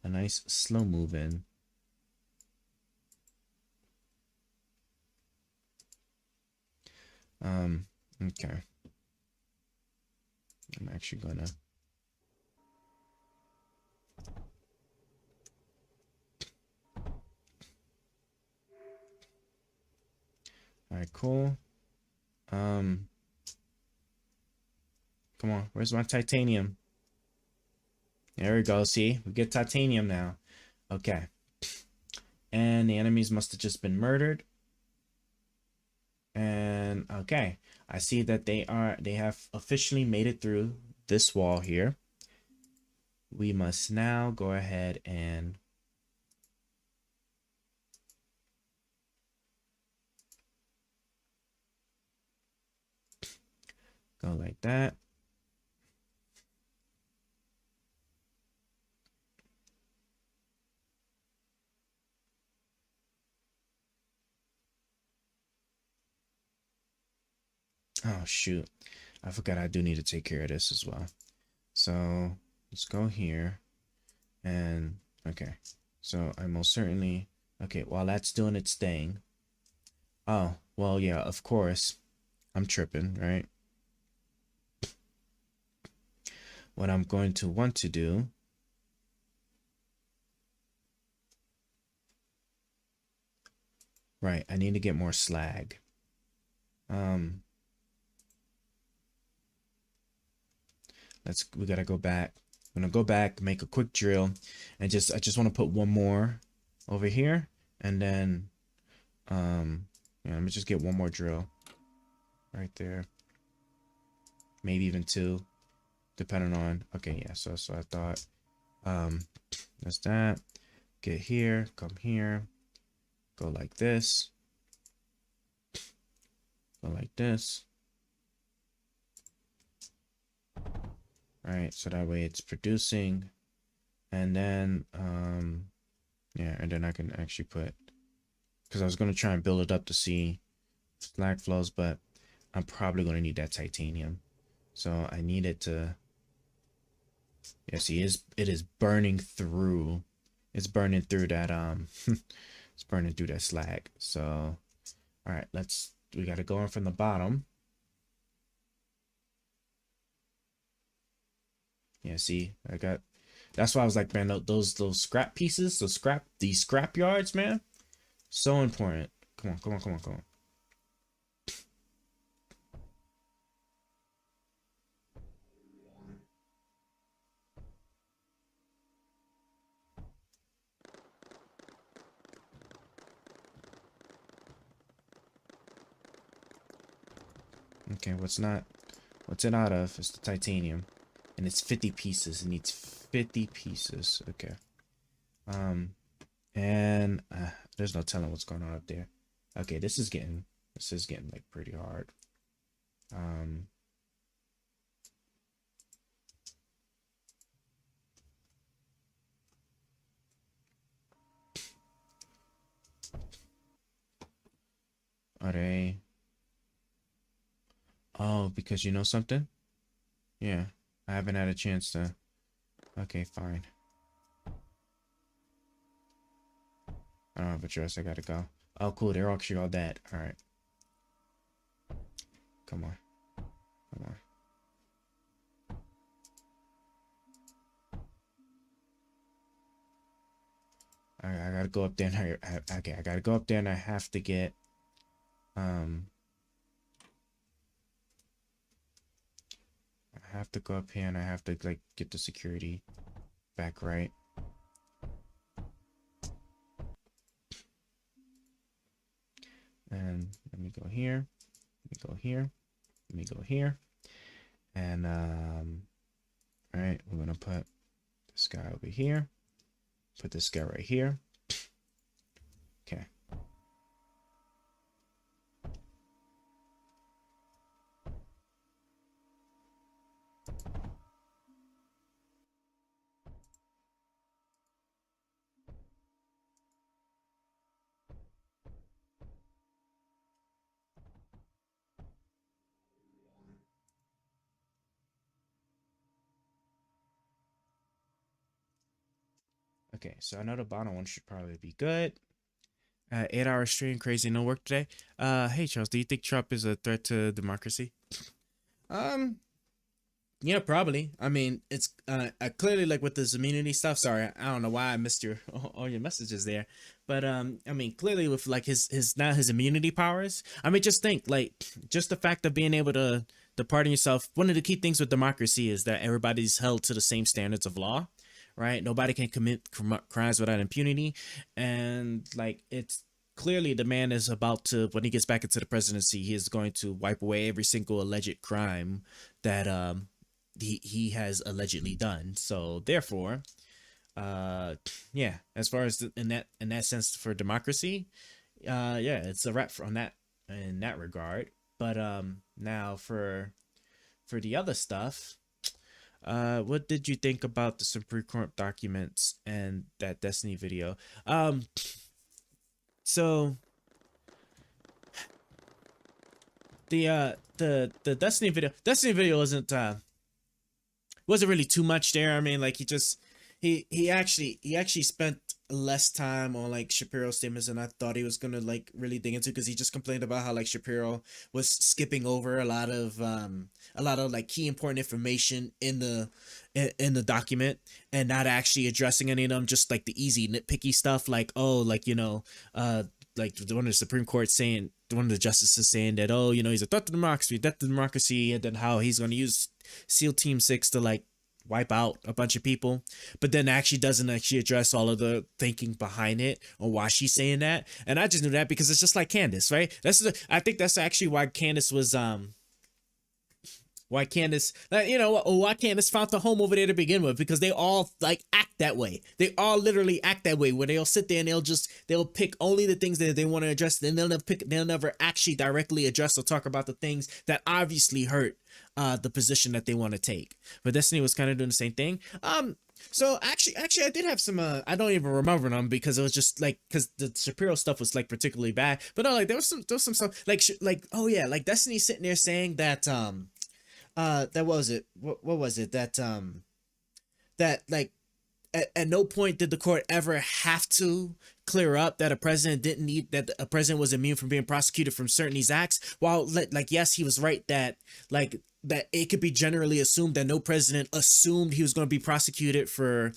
A nice slow move in. Okay. I'm actually gonna. All right, cool. Come on, where's my titanium? There we go. See, we get titanium now. Okay. And the enemies must have just been murdered. And okay, I see that they have officially made it through this wall here. We must now go ahead and go like that. Oh shoot, I forgot I do need to take care of this as well. So let's go here and okay. So I most certainly, okay, while that's doing its thing. Oh, well, yeah, of course. I'm tripping, right? What I'm going to want to do right, I need to get more slag. we gotta go back. I'm gonna go back, make a quick drill, and I just want to put one more over here, and then yeah, let me just get one more drill right there, maybe even two, depending on. Okay, yeah. So I thought. That's that. Get here, come here, go like this, go like this. Right, so that way it's producing, and then yeah, and then I can actually put, because I was going to try and build it up to see slag flows, but I'm probably going to need that titanium, so I need it to, yeah, see, it is burning through, it's burning through that it's burning through that slag. So all right, we got to go in from the bottom. Yeah, see, that's why I was like, man, those scrap pieces, these scrap yards, man, so important. Come on, come on, come on, come on. Okay, what's it out of? It's the titanium, and it's 50 pieces. It needs 50 pieces. Okay. And there's no telling what's going on up there. Okay, this is getting like pretty hard. Are they? Oh, because you know something? Yeah, I haven't had a chance to. Okay, fine. I don't have a choice. I gotta go. Oh, cool. They're actually all dead. All right. Come on. Come on. I gotta go up there and okay, I gotta go up there and I have to get I have to go up here and I have to like get the security back right. And let me go here. Let me go here. Let me go here. And all right, we're gonna put this guy over here. Put this guy right here. Okay. Okay, so I know the bottom one should probably be good. 8 hour stream, crazy, no work today. Hey Charles, do you think Trump is a threat to democracy? Um, yeah, probably. I mean, it's I clearly like with this immunity stuff. Sorry, I don't know why I missed your all your messages there, but I mean, clearly with like his now his immunity powers. I mean, just think like just the fact of being able to pardon yourself. One of the key things with democracy is that everybody's held to the same standards of law, right? Nobody can commit crimes without impunity, and like it's clearly the man is about to, when he gets back into the presidency, he is going to wipe away every single alleged crime that he has allegedly done. So therefore, yeah, as far as in that sense for democracy, yeah, it's a wrap on that in that regard. But now for the other stuff, what did you think about the Supreme Court documents and that Destiny video? So the Destiny video wasn't really too much there. I mean, like he actually spent less time on like Shapiro's statements than I thought he was gonna like really dig into, because he just complained about how like Shapiro was skipping over a lot of like key important information in the document and not actually addressing any of them, just like the easy nitpicky stuff like, oh, like, you know, like the one of the Supreme Court saying one of the justices saying that, oh, you know, he's a threat to democracy, death to democracy, and then how he's going to use SEAL Team 6 to like wipe out a bunch of people, but then actually doesn't actually address all of the thinking behind it or why she's saying that. And I just knew that because it's just like Candace, right? I think that's actually why Candace was why Candace, you know, why Candace found the home over there to begin with, because they all like act that way. They all literally act that way, where they'll sit there and they'll pick only the things that they want to address. Then they'll never actually directly address or talk about the things that obviously hurt the position that they want to take. But Destiny was kind of doing the same thing. So actually I did have some I don't even remember them because it was just like, because the Shapiro stuff was like particularly bad. But no, like there was some stuff like oh yeah, like Destiny sitting there saying that that was it. What was it? That like at no point did the court ever have to clear up that a president didn't need, that a president was immune from being prosecuted from certain these acts. While like yes, he was right that like that it could be generally assumed that no president assumed he was going to be prosecuted for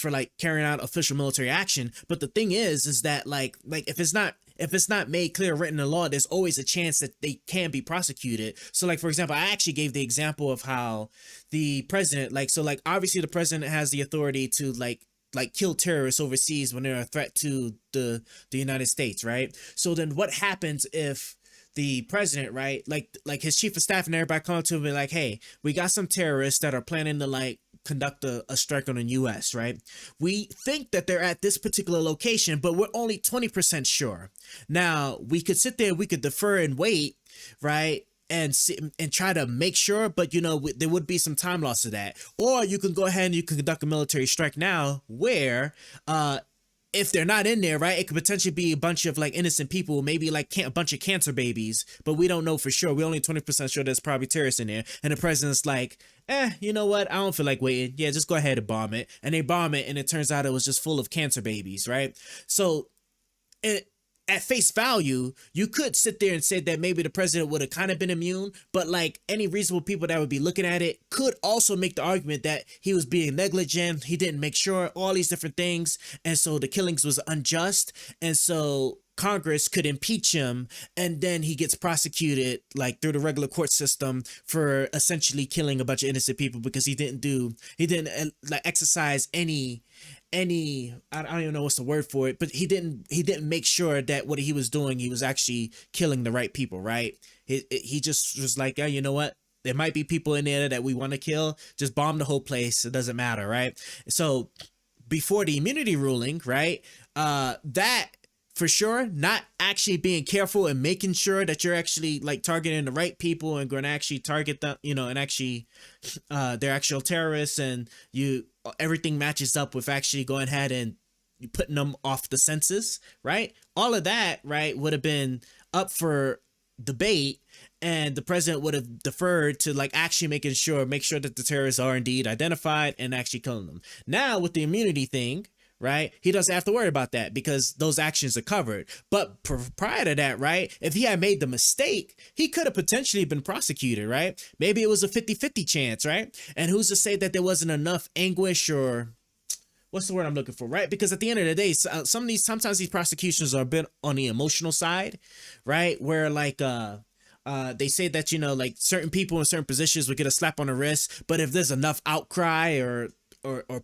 like carrying out official military action. But the thing is that like if it's not made clear written in law, there's always a chance that they can be prosecuted. So like, for example, I actually gave the example of how the president, like, so like obviously the president has the authority to like kill terrorists overseas when they're a threat to the United States, right? So then what happens if the president, right, like his chief of staff and everybody come to him and be like, hey, we got some terrorists that are planning to like conduct a strike on the US, right? We think that they're at this particular location, but we're only 20% sure. Now, we could sit there, we could defer and wait, right? And try to make sure, but you know, there would be some time loss to that. Or you can go ahead and you can conduct a military strike now where if they're not in there, right, it could potentially be a bunch of like innocent people, maybe like a bunch of cancer babies, but we don't know for sure. We're only 20% sure there's probably terrorists in there. And the president's like, you know what? I don't feel like waiting. Yeah, just go ahead and bomb it. And they bomb it, and it turns out it was just full of cancer babies, right? So at face value, you could sit there and say that maybe the president would have kind of been immune, but like any reasonable people that would be looking at it could also make the argument that he was being negligent, he didn't make sure, all these different things, and so the killings was unjust, and so Congress could impeach him, and then he gets prosecuted like through the regular court system for essentially killing a bunch of innocent people because he didn't like exercise any I don't even know what's the word for it, but he didn't make sure that what he was doing, he was actually killing the right people, right? He just was like, yeah, you know what? There might be people in there that we want to kill. Just bomb the whole place. It doesn't matter, right? So before the immunity ruling, right? That for sure, not actually being careful and making sure that you're actually like targeting the right people and going to actually target them, you know, and actually they're actual terrorists, and everything matches up with actually going ahead and putting them off the census, right? All of that, right, would have been up for debate, and the president would have deferred to like actually make sure that the terrorists are indeed identified and actually killing them. Now with the immunity thing, right, he doesn't have to worry about that because those actions are covered. But prior to that, right, if he had made the mistake, he could have potentially been prosecuted, right? Maybe it was a 50-50 chance, right? And who's to say that there wasn't enough anguish, or what's the word I'm looking for, right? Because at the end of the day, sometimes these prosecutions are a bit on the emotional side, right? Where like they say that, you know, like certain people in certain positions would get a slap on the wrist, but if there's enough outcry or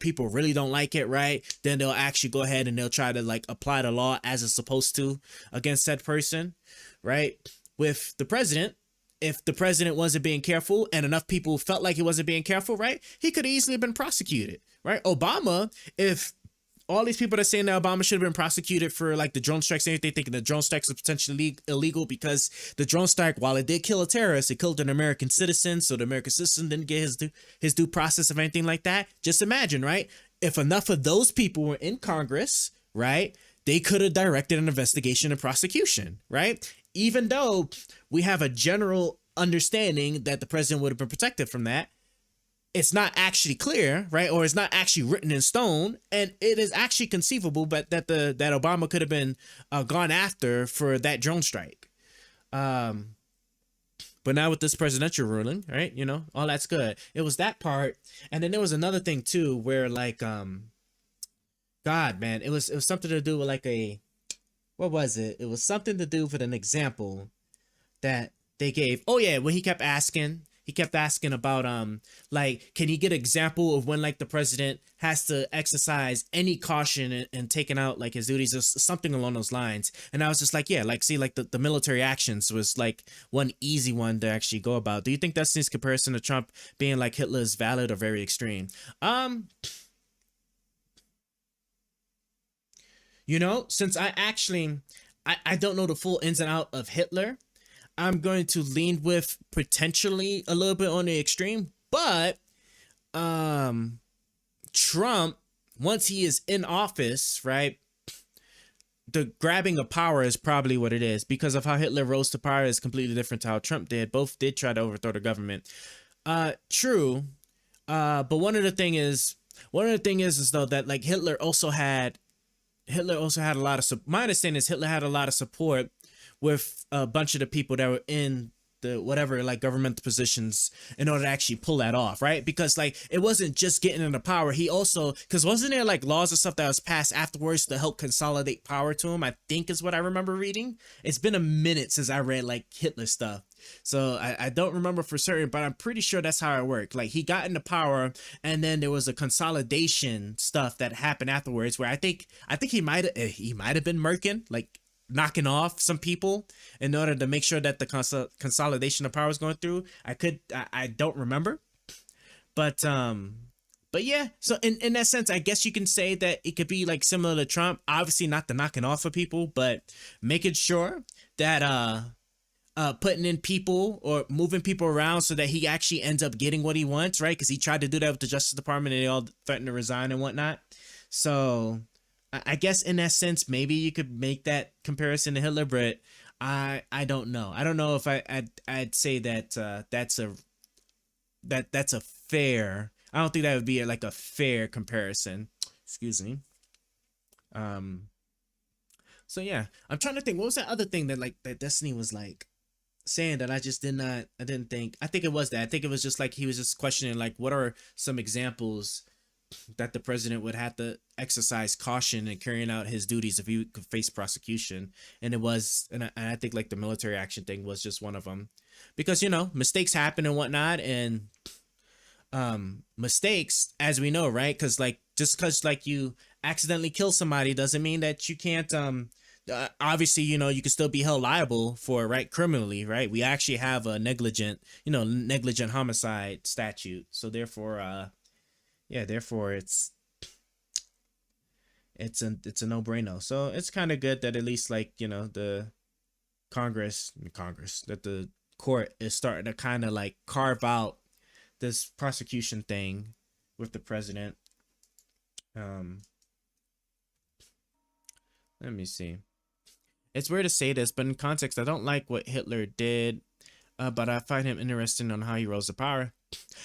people really don't like it, right, then they'll actually go ahead and they'll try to like apply the law as it's supposed to against that person, right? With the president, if the president wasn't being careful and enough people felt like he wasn't being careful, right, he could have easily been prosecuted, right? Obama, if all these people that are saying that Obama should have been prosecuted for like the drone strikes and everything, thinking the drone strikes are potentially illegal because the drone strike, while it did kill a terrorist, it killed an American citizen. So the American citizen didn't get his due process of anything like that. Just imagine, right? If enough of those people were in Congress, right, they could have directed an investigation and prosecution, right? Even though we have a general understanding that the president would have been protected from that, it's not actually clear, right? Or it's not actually written in stone. And it is actually conceivable, but that Obama could have been gone after for that drone strike. But now with this presidential ruling, right, you know, all that's good. It was that part. And then there was another thing too, where like, God, man, it was something to do with like what was it? It was something to do with an example that they gave. Oh yeah, when he kept asking about like, can you get an example of when like the president has to exercise any caution and taking out like his duties or something along those lines. And I was just like, yeah, like see like the military actions was like one easy one to actually go about. Do you think that's his comparison to Trump being like Hitler's valid or very extreme? Um since I don't know the full ins and out of Hitler, I'm going to lean with potentially a little bit on the extreme, but um Trump, once he is in office, right? The grabbing of power is probably what it is, because of how Hitler rose to power is completely different to how Trump did. Both did try to overthrow the government. True. But one of the thing is though that like Hitler also had a lot of my understanding is Hitler had a lot of support with a bunch of the people that were in the whatever like governmental positions in order to actually pull that off, right? Because like it wasn't just getting into power. He also, because wasn't there like laws and stuff that was passed afterwards to help consolidate power to him? I think is what I remember reading. It's been a minute since I read like Hitler stuff, so I don't remember for certain, but I'm pretty sure that's how it worked. Like he got into power, and then there was a consolidation stuff that happened afterwards, where I think he might have been murking, like knocking off some people in order to make sure that the consolidation of power was going through. I don't remember, but yeah. So in that sense, I guess you can say that it could be like similar to Trump. Obviously, not the knocking off of people, but making sure that putting in people or moving people around so that he actually ends up getting what he wants, right? Because he tried to do that with the Justice Department and they all threatened to resign and whatnot. So I guess in that sense, maybe you could make that comparison to Hitler, but I don't know. I don't know if I'd say that that's a fair. I don't think that would be like a fair comparison. Excuse me. Um. So yeah, I'm trying to think. What was that other thing that like that Destiny was like saying that I just did not. I didn't think. I think it was that. I think it was just like he was just questioning like what are some examples that the president would have to exercise caution in carrying out his duties if he could face prosecution. And it was, and I think like the military action thing was just one of them, because mistakes happen and whatnot, and mistakes, as we know, right? Because like just because like you accidentally kill somebody doesn't mean that you can't obviously you can still be held liable for, right, criminally, right? We actually have a negligent homicide statute, so therefore yeah, therefore it's a no-brainer. So it's kind of good that at least like the Congress, that the court is starting to kind of like carve out this prosecution thing with the president. um Let me see. It's weird to say this, but in context, I don't like what Hitler did, but I find him interesting on how he rose to power.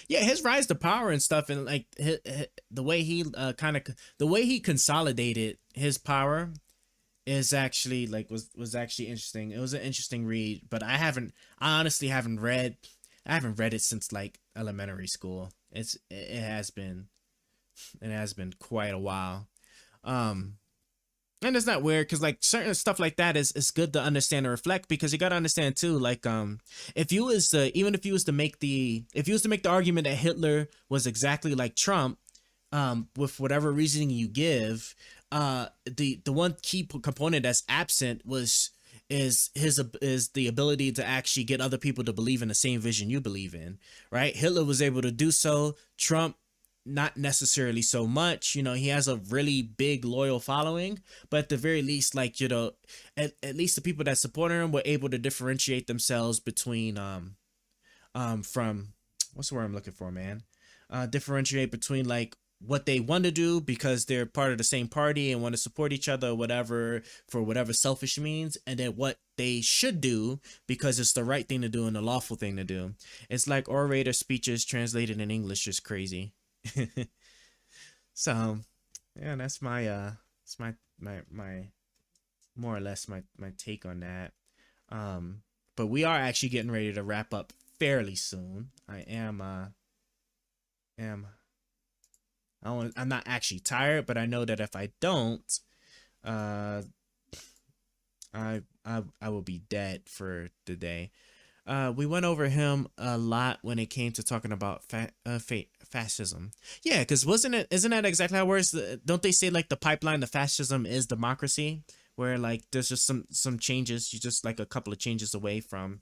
Yeah, his rise to power and stuff, and like the way he the way he consolidated his power is actually like was actually interesting. It was an interesting read, but I honestly haven't read it since like elementary school. It has been quite a while. Um, and it's not weird because like certain stuff like that is good to understand and reflect, because you got to understand too, like if you was to even if you was to make the argument that Hitler was exactly like Trump, with whatever reasoning you give, the one key component that's absent is the ability to actually get other people to believe in the same vision you believe in, right? Hitler was able to do so. Trump, not necessarily so much. He has a really big loyal following, but at the very least, like at least the people that supported him were able to differentiate themselves between from what's the word I'm looking for, man? Differentiate between like what they want to do because they're part of the same party and want to support each other or whatever, for whatever selfish means, and then what they should do because it's the right thing to do and the lawful thing to do. It's like orator speeches translated in English is crazy. So yeah, that's my more or less my take on that. But we are actually getting ready to wrap up fairly soon. Am I'm not actually tired, but I know that if I don't, uh I will be dead for the day. We went over him a lot when it came to talking about fascism. Yeah, because wasn't it? Isn't that exactly how it works? Don't they say like the pipeline to fascism is democracy, where like there's just some changes. You just like a couple of changes away from,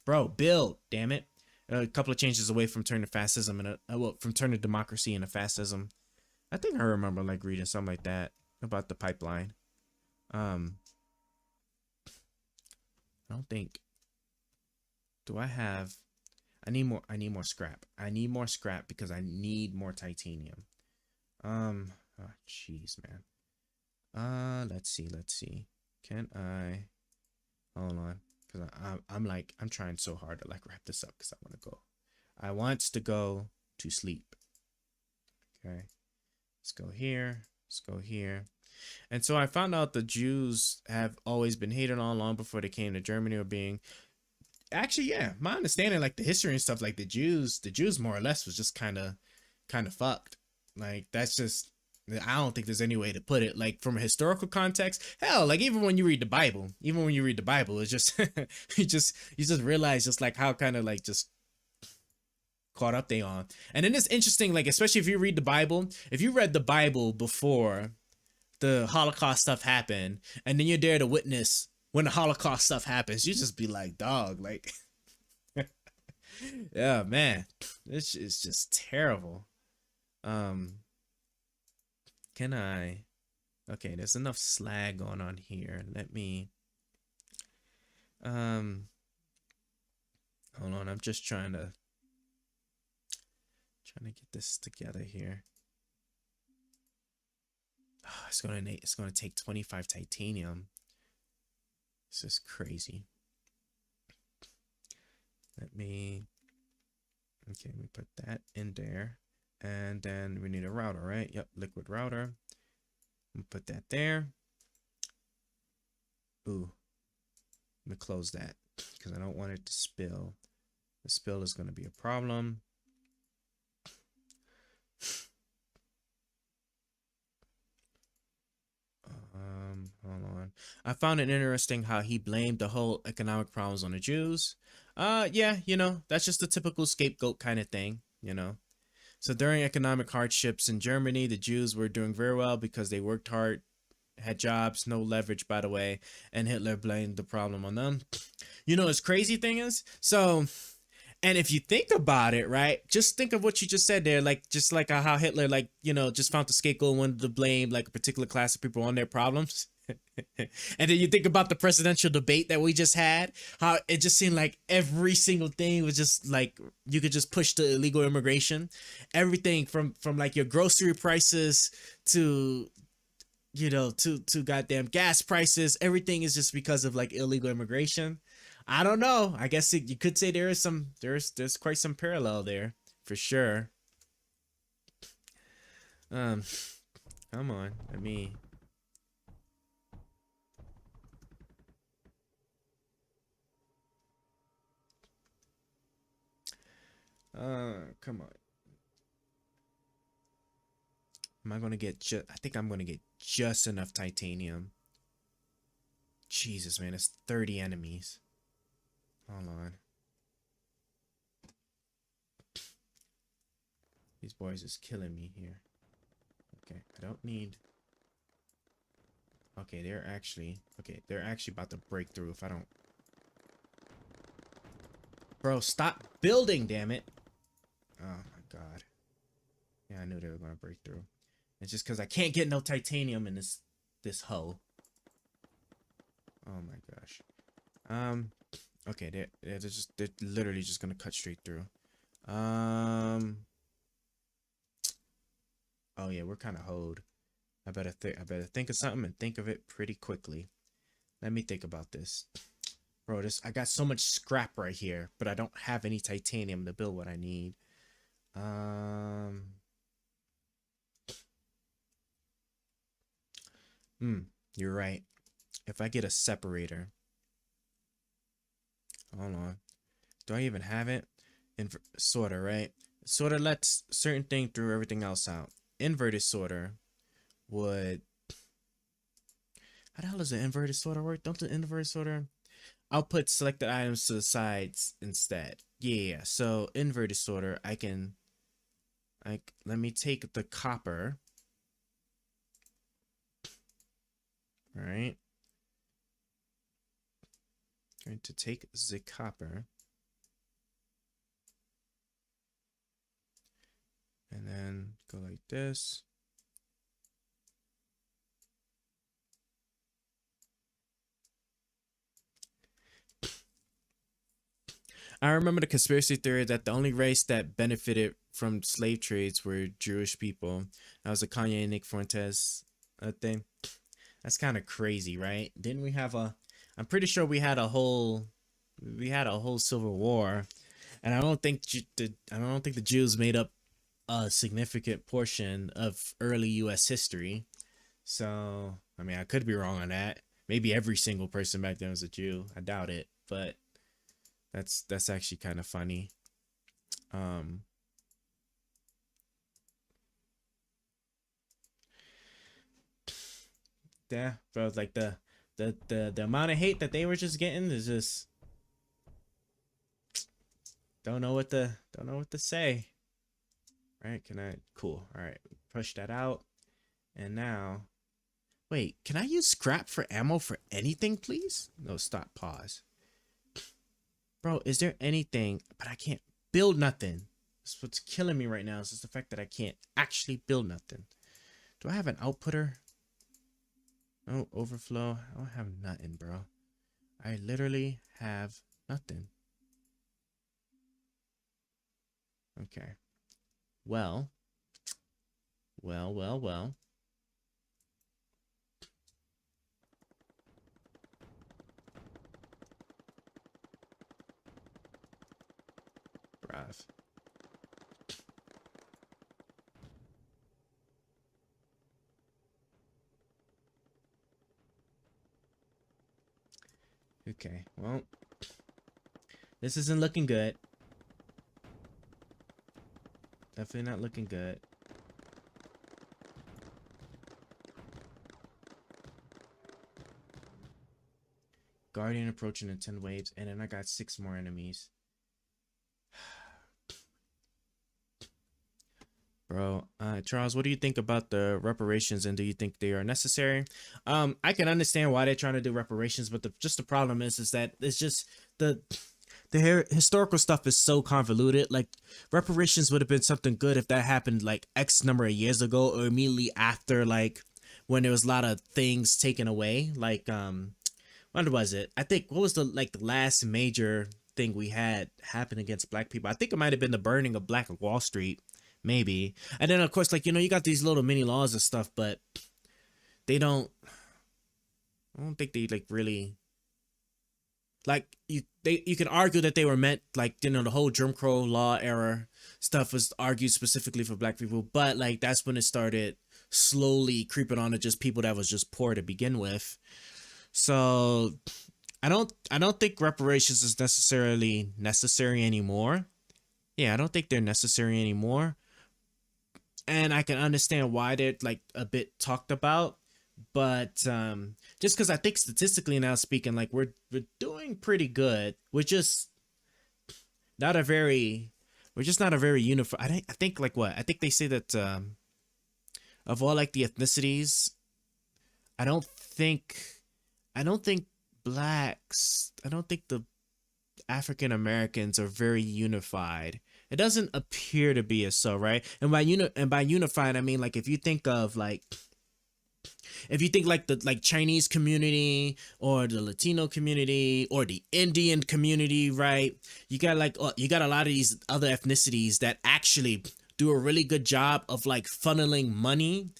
bro. Bill, damn it, a couple of changes away from turning fascism and well, from turning democracy into fascism. I think I remember like reading something like that about the pipeline. Um, I don't think. Do I have? I need more scrap. I need more scrap because I need more titanium. Oh, jeez, man. Let's see. Let's see. Can I? Hold on, because I'm trying so hard to like wrap this up because I want to go. I want to go to sleep. Okay. Let's go here. Let's go here. And so I found out the Jews have always been hated on long before they came to Germany, or being actually, yeah, my understanding, like the history and stuff, like the Jews more or less was just kind of fucked. Like that's just, I don't think there's any way to put it. Like from a historical context, hell, like even when you read the Bible, it's just you just realize just like how kind of like just caught up they on. And then it's interesting, like especially if you read the Bible, if you read the Bible before the Holocaust stuff happened, and then you're there to witness when the Holocaust stuff happens, you just be like, dog, like, yeah, man, this is just terrible. Um, can I? Okay, there's enough slag going on here. Let me. Um, hold on. I'm just trying to get this together here. Oh, it's gonna take 25 titanium. This is crazy. Let me put that in there. And then we need a router, right? Yep, liquid router. Put that there. Ooh, let me close that because I don't want it to spill. The spill is going to be a problem. Hold on. I found it interesting how he blamed the whole economic problems on the Jews. Yeah, that's just the typical scapegoat kind of thing, So during economic hardships in Germany, the Jews were doing very well because they worked hard, had jobs, no leverage, by the way, and Hitler blamed the problem on them. This crazy thing is, so, and if you think about it, right, just think of what you just said there, like, just like how Hitler, like, just found the scapegoat, wanted to blame, like, a particular class of people on their problems. And then you think about the presidential debate that we just had, how it just seemed like every single thing was just like you could just push to illegal immigration, everything from like your grocery prices to to goddamn gas prices, everything is just because of like illegal immigration. I don't know, I guess you could say there's quite some parallel there for sure. um Come on, let me. Come on. Am I gonna get just? I think I'm gonna get just enough titanium. Jesus, man, it's 30 enemies. Hold on. These boys is killing me here. Okay, I don't need. Okay, they're actually about to break through if I don't. Bro, stop building, damn it. Oh my god. Yeah, I knew they were gonna break through. It's just because I can't get no titanium in this hull. Oh my gosh. Okay, they're literally just gonna cut straight through. Oh yeah, we're kind of hoed. I better think of something and think of it pretty quickly. Let me think about this. Bro, I got so much scrap right here, but I don't have any titanium to build what I need. You're right. If I get a separator. Hold on. Do I even have it? Sorter, right? Sorter lets certain thing through everything else out. Inverted sorter would How the hell does the inverted sorter work? Don't the inverted sorter? I'll put selected items to the sides instead. Yeah. So inverted sorter, I can like let me take the copper. All right. Going to take the copper. And then go like this. I remember the conspiracy theory that the only race that benefited from slave trades were Jewish people. That was a Kanye and Nick Fuentes thing. That's kind of crazy, right? Didn't we have a? I'm pretty sure we had a whole civil war, and I don't think the Jews made up a significant portion of early U.S. history. So I mean, I could be wrong on that. Maybe every single person back then was a Jew. I doubt it, but that's actually kind of funny. Um, yeah, bro, like the amount of hate that they were just getting is just don't know what to say. Right? Can I? Cool. All right, push that out, and now, wait, can I use scrap for ammo for anything, please? No, stop. Pause, bro. Is there anything? But I can't build nothing. That's what's killing me right now. Is just the fact that I can't actually build nothing. Do I have an outputter? No overflow. I don't have nothing, bro. I literally have nothing. Okay. Well. Well. Bruv. Okay. Well, this isn't looking good. Definitely not looking good. Guardian approaching in 10 waves, and then I got 6 more enemies. Bro, Charles, what do you think about the reparations, and do you think they are necessary? I can understand why they're trying to do reparations, but just the problem is that it's just the historical stuff is so convoluted. Like reparations would have been something good if that happened like X number of years ago, or immediately after, like when there was a lot of things taken away. Like when was it? I think what was the last major thing we had happen against black people? I think it might have been the burning of Black Wall Street, maybe. And then of course, like you got these little mini laws and stuff, but they don't. I don't think they like really like you can argue that they were meant, like the whole Jim Crow law era stuff was argued specifically for black people, but like that's when it started slowly creeping on to just people that was just poor to begin with. So I don't think reparations is necessarily necessary anymore. Yeah, I don't think they're necessary anymore, and I can understand why they're like a bit talked about, but just because I think statistically now speaking, like we're doing pretty good. Not a very we're just not a very unified. I think like what I think they say that of all like the ethnicities, I don't think I don't think I don't think the African Americans are very unified. It doesn't appear to be as so, right? And by unified, I mean like if you think like the like Chinese community or the Latino community or the Indian community, right? You got a lot of these other ethnicities that actually do a really good job of like funneling money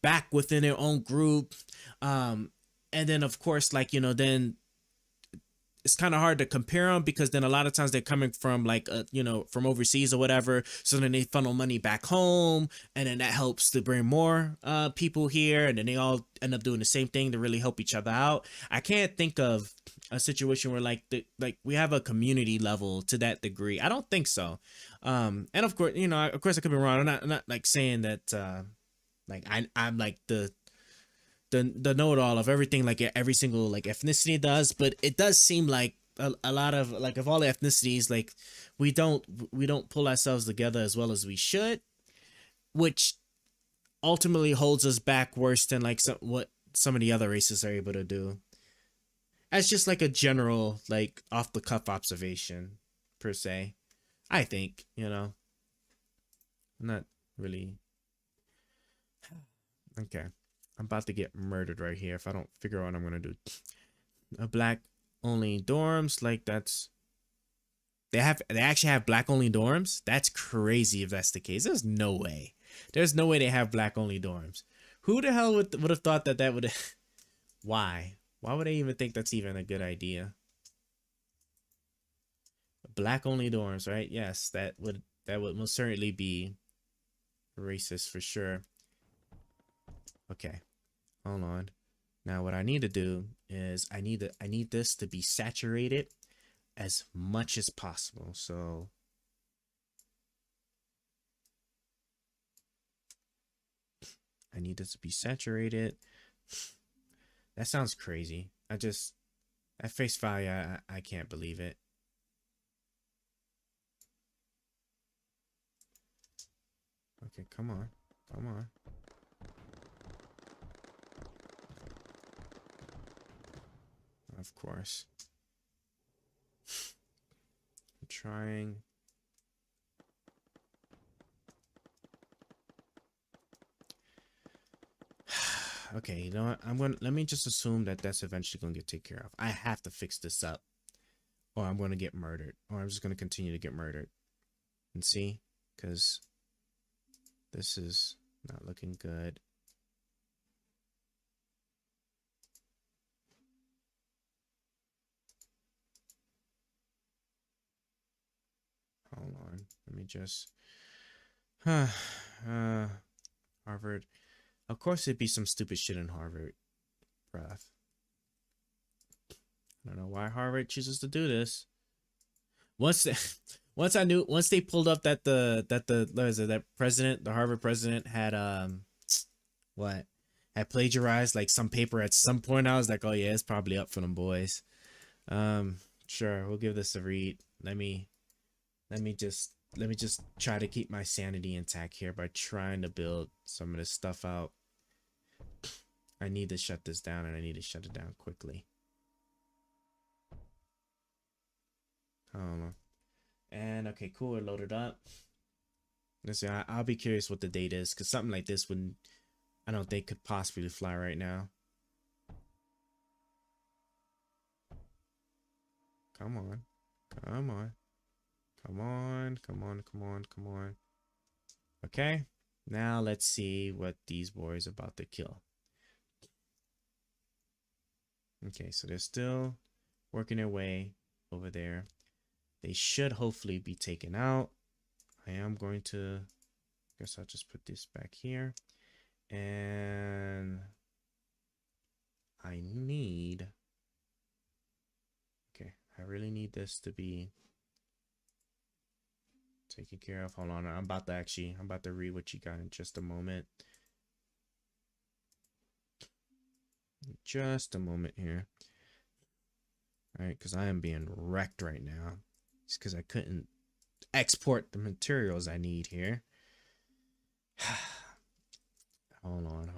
back within their own group. And then of course, like then it's kind of hard to compare them because then a lot of times they're coming from like from overseas or whatever, so then they funnel money back home, and then that helps to bring more people here, and then they all end up doing the same thing to really help each other out. I can't think of a situation where like we have a community level to that degree. I don't think so. And of course, of course I could be wrong. I'm not like saying that like I'm like the know-it-all of everything like every single like ethnicity does, but it does seem like a lot of like of all the ethnicities, like we don't pull ourselves together as well as we should, which ultimately holds us back worse than like what some of the other races are able to do. That's just like a general like off the cuff observation per se. I think, I'm not really okay. I'm about to get murdered right here if I don't figure out what I'm gonna do. A black only dorms, like that's they actually have black only dorms. That's crazy if that's the case. There's no way. There's no way they have black only dorms. Who the hell would have thought that would? Why? Why would they even think that's even a good idea? Black only dorms, right? Yes, that would most certainly be racist for sure. Okay, hold on. Now what I need to do is I need this to be saturated as much as possible. So I need this to be saturated. That sounds crazy. At face value, I can't believe it. Okay, come on. Come on. Of course. I'm trying. Okay, you know what? Let me just assume that that's eventually gonna get taken care of. I have to fix this up, or I'm gonna get murdered, or I'm just gonna continue to get murdered. And see, because this is not looking good. Hold on, let me just. Harvard. Of course, it'd be some stupid shit in Harvard, bruh. I don't know why Harvard chooses to do this. Once they, once they pulled up that the what is it, that president, the Harvard president had what had plagiarized like some paper at some point, I was like, oh yeah, it's probably up for them boys. Sure, we'll give this a read. Let me just try to keep my sanity intact here by trying to build some of this stuff out. I need to shut this down, and I need to shut it down quickly. I don't know. And okay, cool, we're loaded up. Let's see, I'll be curious what the date is, because something like this wouldn't, I don't think could possibly fly right now. Come on. Come on. Come on. Come on. Come on. Come on. Okay. Now let's see what these boys are about to kill. Okay, so they're still working their way over there. They should hopefully be taken out. I am going to, I guess I'll just put this back here. And I need, okay, I really need this to be taken care of. Hold on, I'm about to read what you got in just a moment. Just a moment here. All right, because I am being wrecked right now. It's because I couldn't export the materials I need here. Hold on.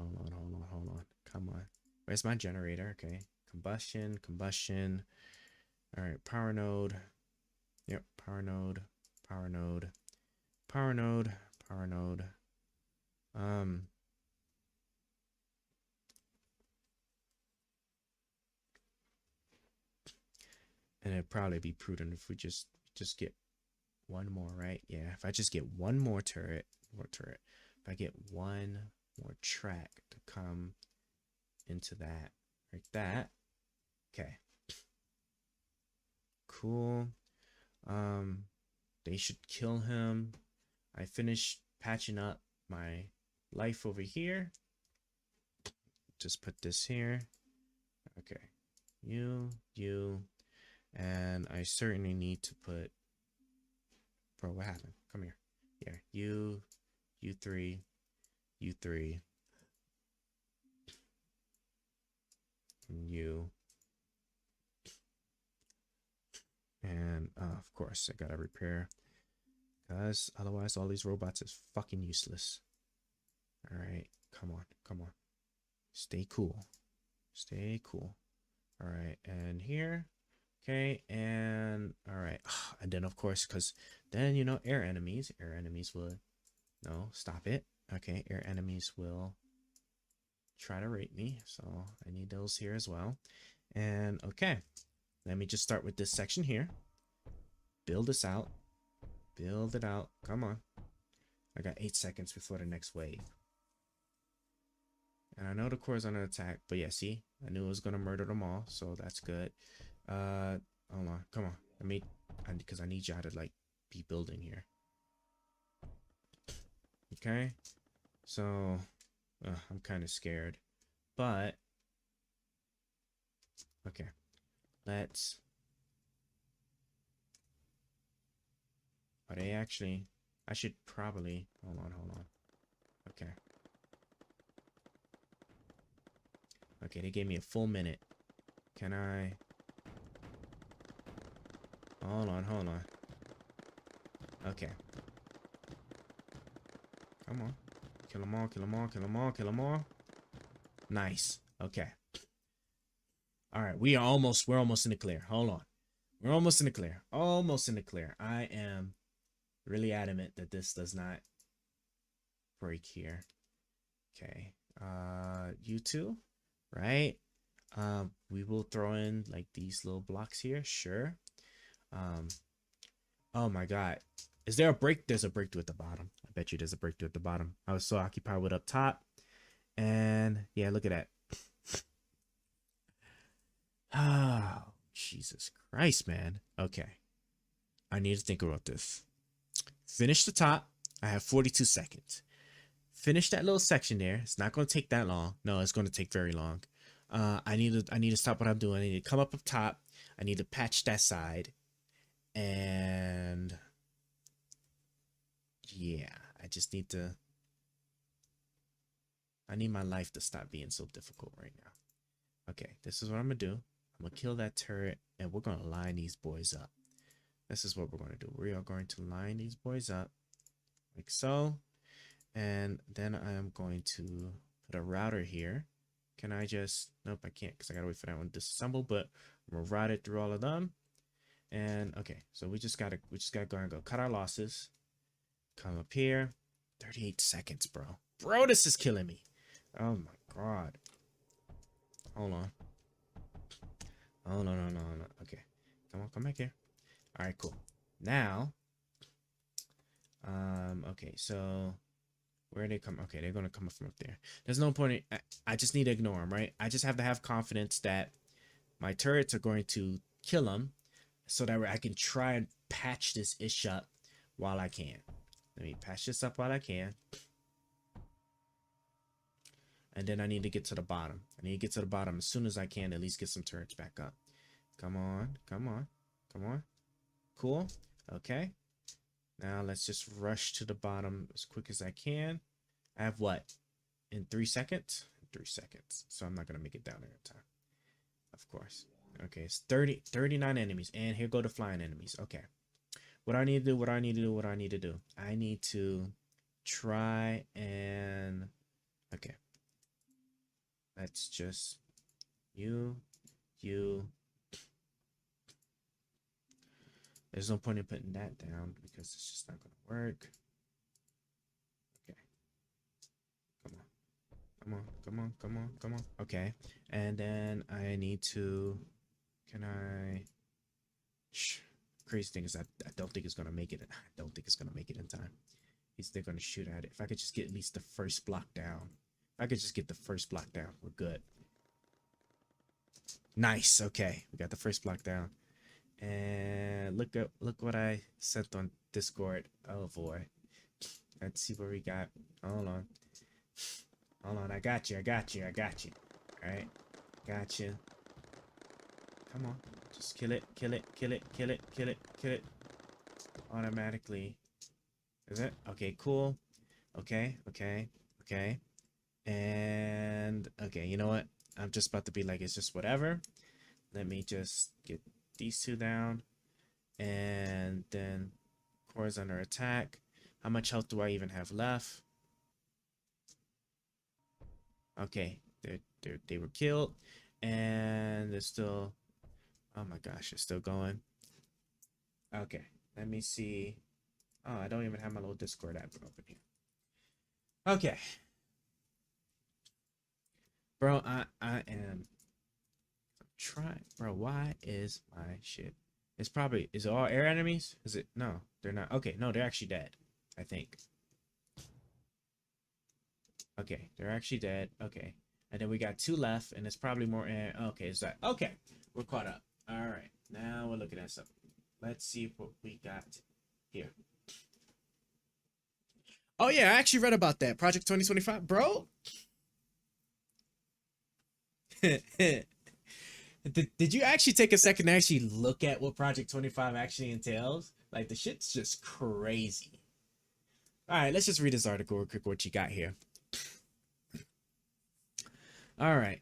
Come on. Where's my generator? Okay. Combustion. All right, power node. Yep, power node. And it'd probably be prudent if we just get one more, right? Yeah, if I just get one more turret, if I get one more track to come into that, like that. Okay. Cool. They should kill him. I finished patching up my life over here. Just put this here. Okay. You. And I certainly need to put, bro, what happened? Come here. Yeah, you three. and you. And of course, I gotta repair, because otherwise all these robots is fucking useless. All right, come on, come on. Stay cool. Stay cool. All right, and here. Okay, and all right. And then, of course, because then, you know, air enemies will, no, stop it. Okay, air enemies will try to rape me. So I need those here as well. And okay, let me just start with this section here. Build this out. Build it out. Come on. I got 8 seconds before the next wave. And I know the core is under attack, but yeah, see, I knew it was gonna murder them all, so that's good. Hold on, come on. Because I need y'all to like be building here. Okay, so I'm kind of scared, but okay, let's. Are they actually? I should probably hold on. Okay. Okay, they gave me a full minute. Can I? Hold on. Okay. Come on. Kill them all. Nice. Okay. All right, we're almost in the clear. Hold on. We're almost in the clear. I am really adamant that this does not break here. Okay. You two, right? We will throw in like these little blocks here. Sure. Oh my God. Is there a break? There's a breakthrough at the bottom. I bet you there's a breakthrough at the bottom. I was so occupied with up top. And yeah, look at that. Oh, Jesus Christ, man. Okay. I need to think about this. Finish the top. I have 42 seconds. Finish that little section there. It's not going to take that long. No, it's going to take very long. I need to stop what I'm doing. I need to come up top. I need to patch that side. And yeah, I just need to. I need my life to stop being so difficult right now. Okay, this is what I'm gonna do. I'm gonna kill that turret, and we're gonna line these boys up. This is what we're gonna do. We are going to line these boys up like so, and then I am going to put a router here. Can I just? Nope, I can't because I gotta wait for that one to disassemble. But I'm gonna route it through all of them. And okay, so we just gotta go and go cut our losses. Come up here. 38 seconds, bro. Bro, this is killing me. Oh my God. Hold on. Oh no. Okay. Come back here. Alright, cool. Now. Okay, so where are they come? Okay, they're gonna come up from up there. There's no point in, I just need to ignore them, right? I just have to have confidence that my turrets are going to kill them, so that I can try and patch this ish up while I can. Let me patch this up while I can. And then I need to get to the bottom. I need to get to the bottom as soon as I can, at least get some turrets back up. Come on. Cool. Okay. Now let's just rush to the bottom as quick as I can. I have what? In 3 seconds? 3 seconds. So I'm not going to make it down there in time. Of course. Okay, it's 39 enemies. And here go the flying enemies. Okay. What I need to do. I need to try and... Okay. Let's just... You... There's no point in putting that down because it's just not going to work. Okay. Come on. Okay. And then I need to... Can I... Crazy thing is I don't think it's going to make it. I don't think it's going to make it in time. They're going to shoot at it. If I could just get at least the first block down. We're good. Nice. Okay. We got the first block down. And look what I sent on Discord. Oh boy. Let's see what we got. Hold on. I got you. All right. Got you. Come on. Just kill it. Automatically. Is it? Okay, cool. Okay. And okay, you know what? I'm just about to be like, it's just whatever. Let me just get these two down. And then core is under attack. How much health do I even have left? Okay, they were killed. And they're still, oh my gosh, it's still going. Okay, let me see. Oh, I don't even have my little Discord app open here. Okay. Bro, I am trying. Bro, why is my shit? It's probably, is it all air enemies? Is it? No, they're not. Okay, no, they're actually dead, I think. Okay, they're actually dead. Okay. And then we got two left, and it's probably more air. Okay, is that? Okay, we're caught up. All right, now we're looking at something. Let's see what we got here. Oh yeah, I actually read about that. Project 2025, bro. Did you actually take a second to actually look at what Project 25 actually entails? Like the shit's just crazy. All right, let's just read this article real quick. What you got here? All right,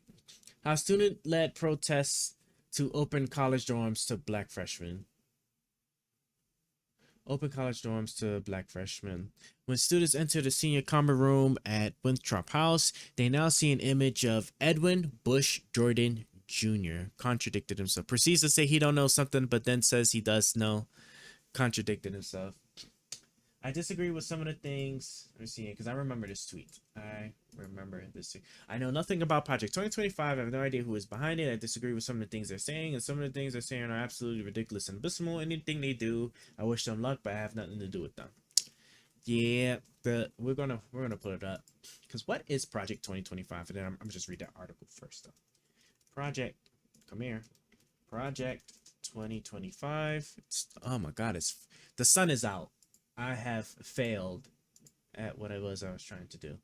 how student-led protests to open college dorms to black freshmen. Open college dorms to black freshmen. When students enter the senior common room at Winthrop House, they now see an image of Edwin Bush Jordan Jr. Contradicted himself. Proceeds to say he don't know something, but then says he does know. Contradicted himself. I disagree with some of the things. Let me see, because I remember this tweet. I remember this tweet. I know nothing about Project 2025. I have no idea who is behind it. I disagree with some of the things they're saying, and some of the things they're saying are absolutely ridiculous and abysmal. Anything they do, I wish them luck, but I have nothing to do with them. Yeah, we're gonna put it up. Because what is Project 2025? And then I'm just read that article first though. Project, come here. Project 2025. Oh my god, the sun is out. I have failed at what it was I was trying to do.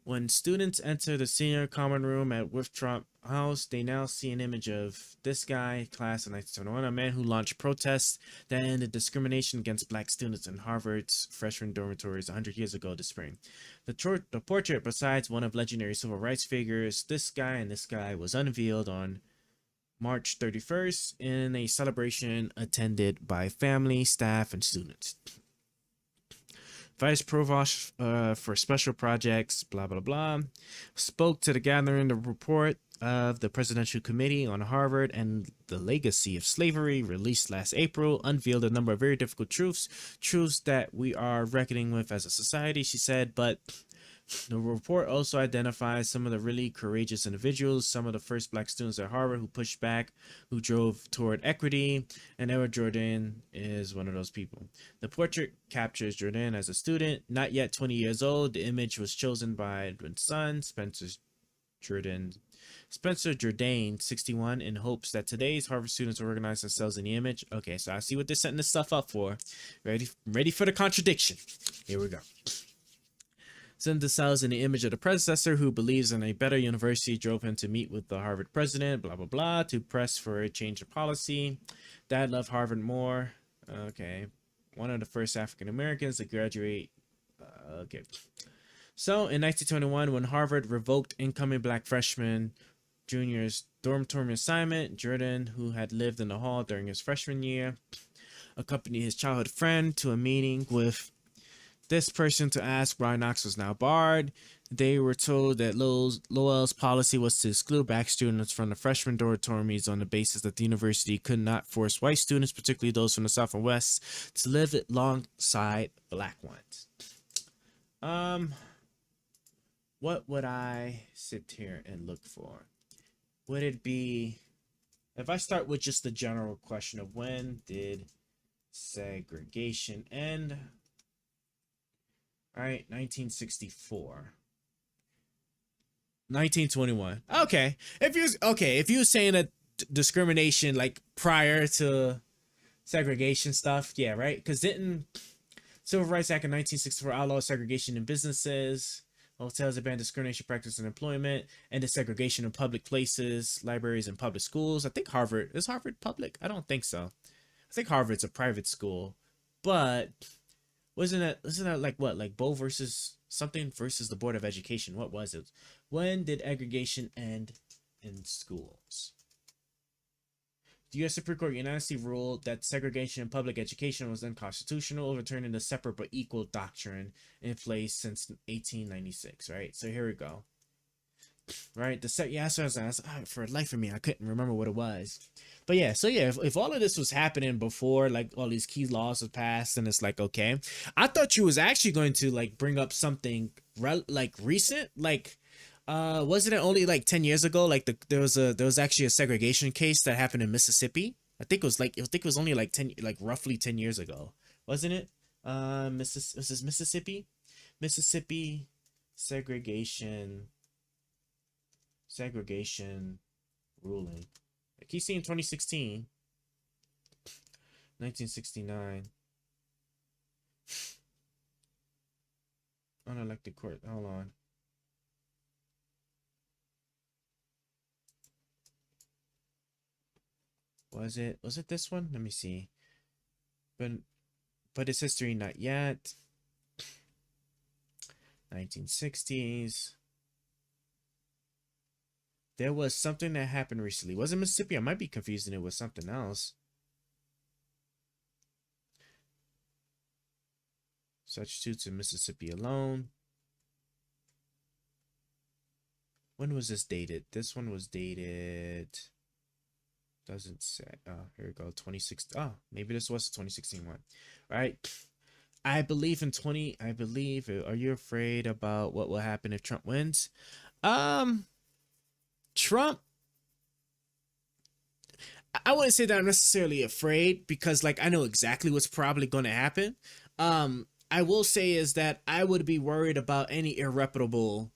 When students enter the senior common room at Winthrop House, they now see an image of this guy, class of 1971, a man who launched protests that ended discrimination against black students in Harvard's freshman dormitories 100 years ago this spring. The portrait, besides one of legendary civil rights figures, this guy was unveiled on March 31st in a celebration attended by family, staff, and students. Vice Provost for Special Projects, blah, blah, blah, spoke to the gathering the report of the Presidential Committee on Harvard and the Legacy of Slavery, released last April, unveiled a number of very difficult truths that we are reckoning with as a society, she said, but the report also identifies some of the really courageous individuals, some of the first black students at Harvard who pushed back, who drove toward equity, and Edward Jordan is one of those people. The portrait captures Jordan as a student, not yet 20 years old. The image was chosen by Edwin's son, Spencer Jourdain, 61, in hopes that today's Harvard students will organize themselves in the image. Okay, so I see what they're setting this stuff up for. Ready for the contradiction. Here we go. Sent themselves in the image of the predecessor who believes in a better university, drove him to meet with the Harvard president, blah, blah, blah, to press for a change of policy. Dad loved Harvard more. Okay. One of the first African Americans to graduate. Okay. So in 1921, when Harvard revoked incoming black freshman junior's dormitory assignment, Jordan, who had lived in the hall during his freshman year, accompanied his childhood friend to a meeting with this person to ask why Knox was now barred. They were told that Lowell's policy was to exclude black students from the freshman dormitories on the basis that the university could not force white students, particularly those from the South and West, to live alongside black ones. What would I sit here and look for? Would it be, if I start with just the general question of when did segregation end? All right, 1964. 1921. Okay. If you were saying that discrimination like prior to segregation stuff, yeah, right? Because didn't Civil Rights Act of 1964 outlaw segregation in businesses, hotels that banned discrimination practice in employment, and the segregation in public places, libraries, and public schools. I think Harvard is Harvard public. I don't think so. I think Harvard's a private school, but isn't that like what, like Boe versus something versus the Board of Education. What was it? When did aggregation end in schools? The U.S. Supreme Court unanimously ruled that segregation in public education was unconstitutional, overturning the separate but equal doctrine in place since 1896. Right. So here we go. Right. For life of me, I couldn't remember what it was. But yeah, so yeah, if all of this was happening before like all these key laws was passed, and it's like, okay, I thought you was actually going to like bring up something like recent, like wasn't it only like 10 years ago, like there was actually a segregation case that happened in Mississippi. I think it was only like 10, like roughly 10 years ago, wasn't it? Was this Mississippi? Mississippi segregation ruling. I keep seeing 2016, 1969. Unelected court. Hold on. Was it this one? Let me see. But it's history not yet. 1960s. There was something that happened recently. Was it Mississippi? I might be confusing it with something else. Such suits in Mississippi alone. When was this dated? This one was dated. Doesn't say. Oh, here we go. 2016. Oh, maybe this was the 2016 one. All right. I believe. Are you afraid about what will happen if Trump wins? Trump, I wouldn't say that I'm necessarily afraid, because like I know exactly what's probably going to happen. I will say is that I would be worried about any irreparable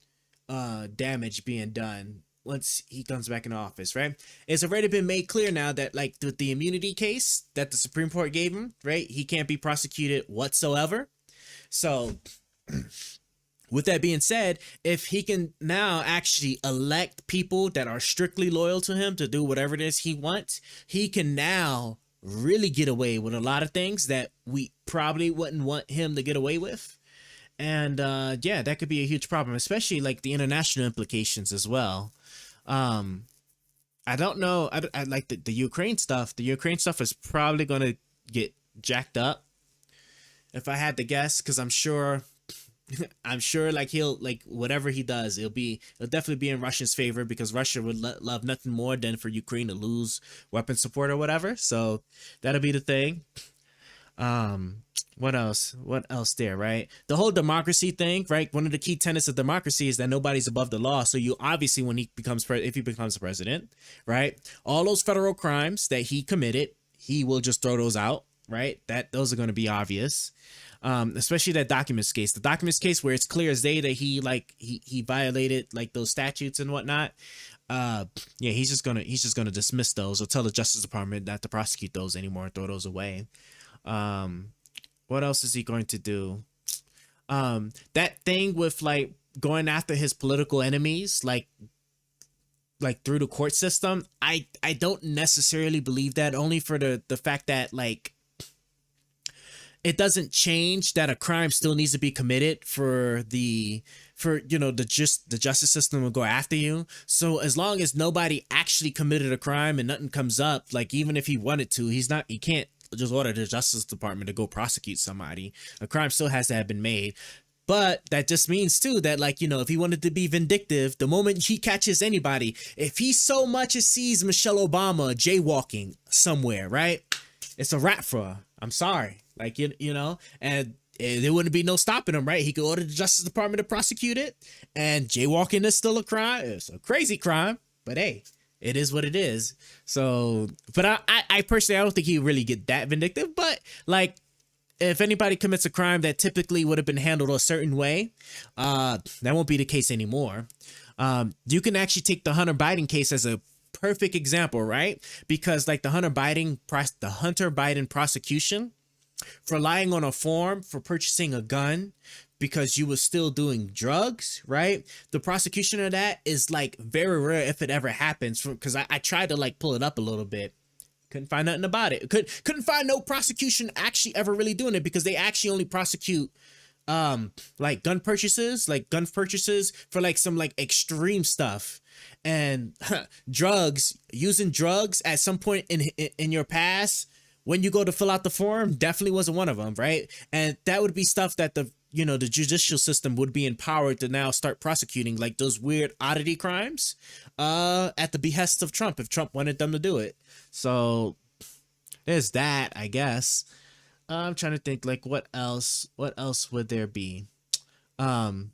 damage being done once he comes back in office, right? It's already been made clear now that like the immunity case that the Supreme Court gave him, right? He can't be prosecuted whatsoever. So with that being said, if he can now actually elect people that are strictly loyal to him to do whatever it is he wants, he can now really get away with a lot of things that we probably wouldn't want him to get away with. And yeah, that could be a huge problem, especially like the international implications as well. I don't know. I like the Ukraine stuff. The Ukraine stuff is probably going to get jacked up if I had to guess, because I'm sure like he'll like whatever he does, it'll definitely be in Russia's favor, because Russia would love nothing more than for Ukraine to lose weapon support or whatever. So that'll be the thing. What else there, right? The whole democracy thing, right? One of the key tenets of democracy is that nobody's above the law. So you obviously, when he becomes if he becomes president, right, all those federal crimes that he committed, he will just throw those out, right? Those are going to be obvious. Especially that documents case where it's clear as day that he violated like those statutes and whatnot. Yeah, he's just gonna dismiss those, or tell the Justice Department not to prosecute those anymore and throw those away. What else is he going to do? That thing with like going after his political enemies, like through the court system, I don't necessarily believe that, only for the fact that like it doesn't change that a crime still needs to be committed for the justice system will go after you. So as long as nobody actually committed a crime and nothing comes up, like even if he wanted to, he can't just order the Justice Department to go prosecute somebody. A crime still has to have been made. But that just means too that like, if he wanted to be vindictive, the moment he catches anybody, if he so much as sees Michelle Obama jaywalking somewhere, right, it's a wrap for her. I'm sorry. Like, and there wouldn't be no stopping him, right? He could order the Justice Department to prosecute it, and jaywalking is still a crime. It's a crazy crime, but hey, it is what it is. So, but I personally, I don't think he would really get that vindictive, but like, if anybody commits a crime that typically would have been handled a certain way, that won't be the case anymore. You can actually take the Hunter Biden case as a perfect example, right? Because like the Hunter Biden prosecution for lying on a form for purchasing a gun because you were still doing drugs, right? The prosecution of that is like very rare if it ever happens, because I tried to like pull it up a little bit. Couldn't find nothing about it. Couldn't find no prosecution actually ever really doing it, because they actually only prosecute like gun purchases for like some like extreme stuff, and drugs, using drugs at some point in your past when you go to fill out the form definitely wasn't one of them, right? And that would be stuff that the judicial system would be empowered to now start prosecuting, like those weird oddity crimes at the behest of Trump, if Trump wanted them to do it. So there's that, I guess. I'm trying to think, like, what else would there be? Um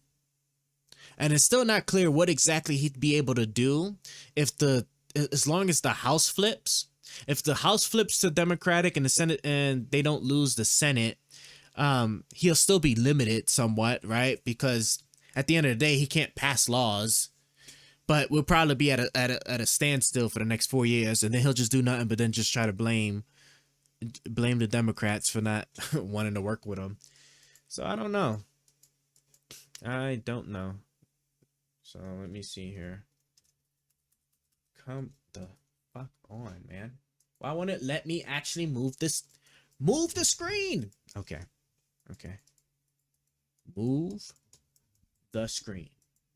and it's still not clear what exactly he'd be able to do if the as long as the House flips. If the House flips to Democratic and the Senate, and they don't lose the Senate, he'll still be limited somewhat, right? Because at the end of the day, he can't pass laws, but we'll probably be at a standstill for the next 4 years, and then he'll just do nothing but then just try to blame the Democrats for not wanting to work with him. So I don't know. I don't know. So let me see here. Come the fuck on, man. Why won't it let me actually move this? Move the screen. Okay. Okay. Move the screen.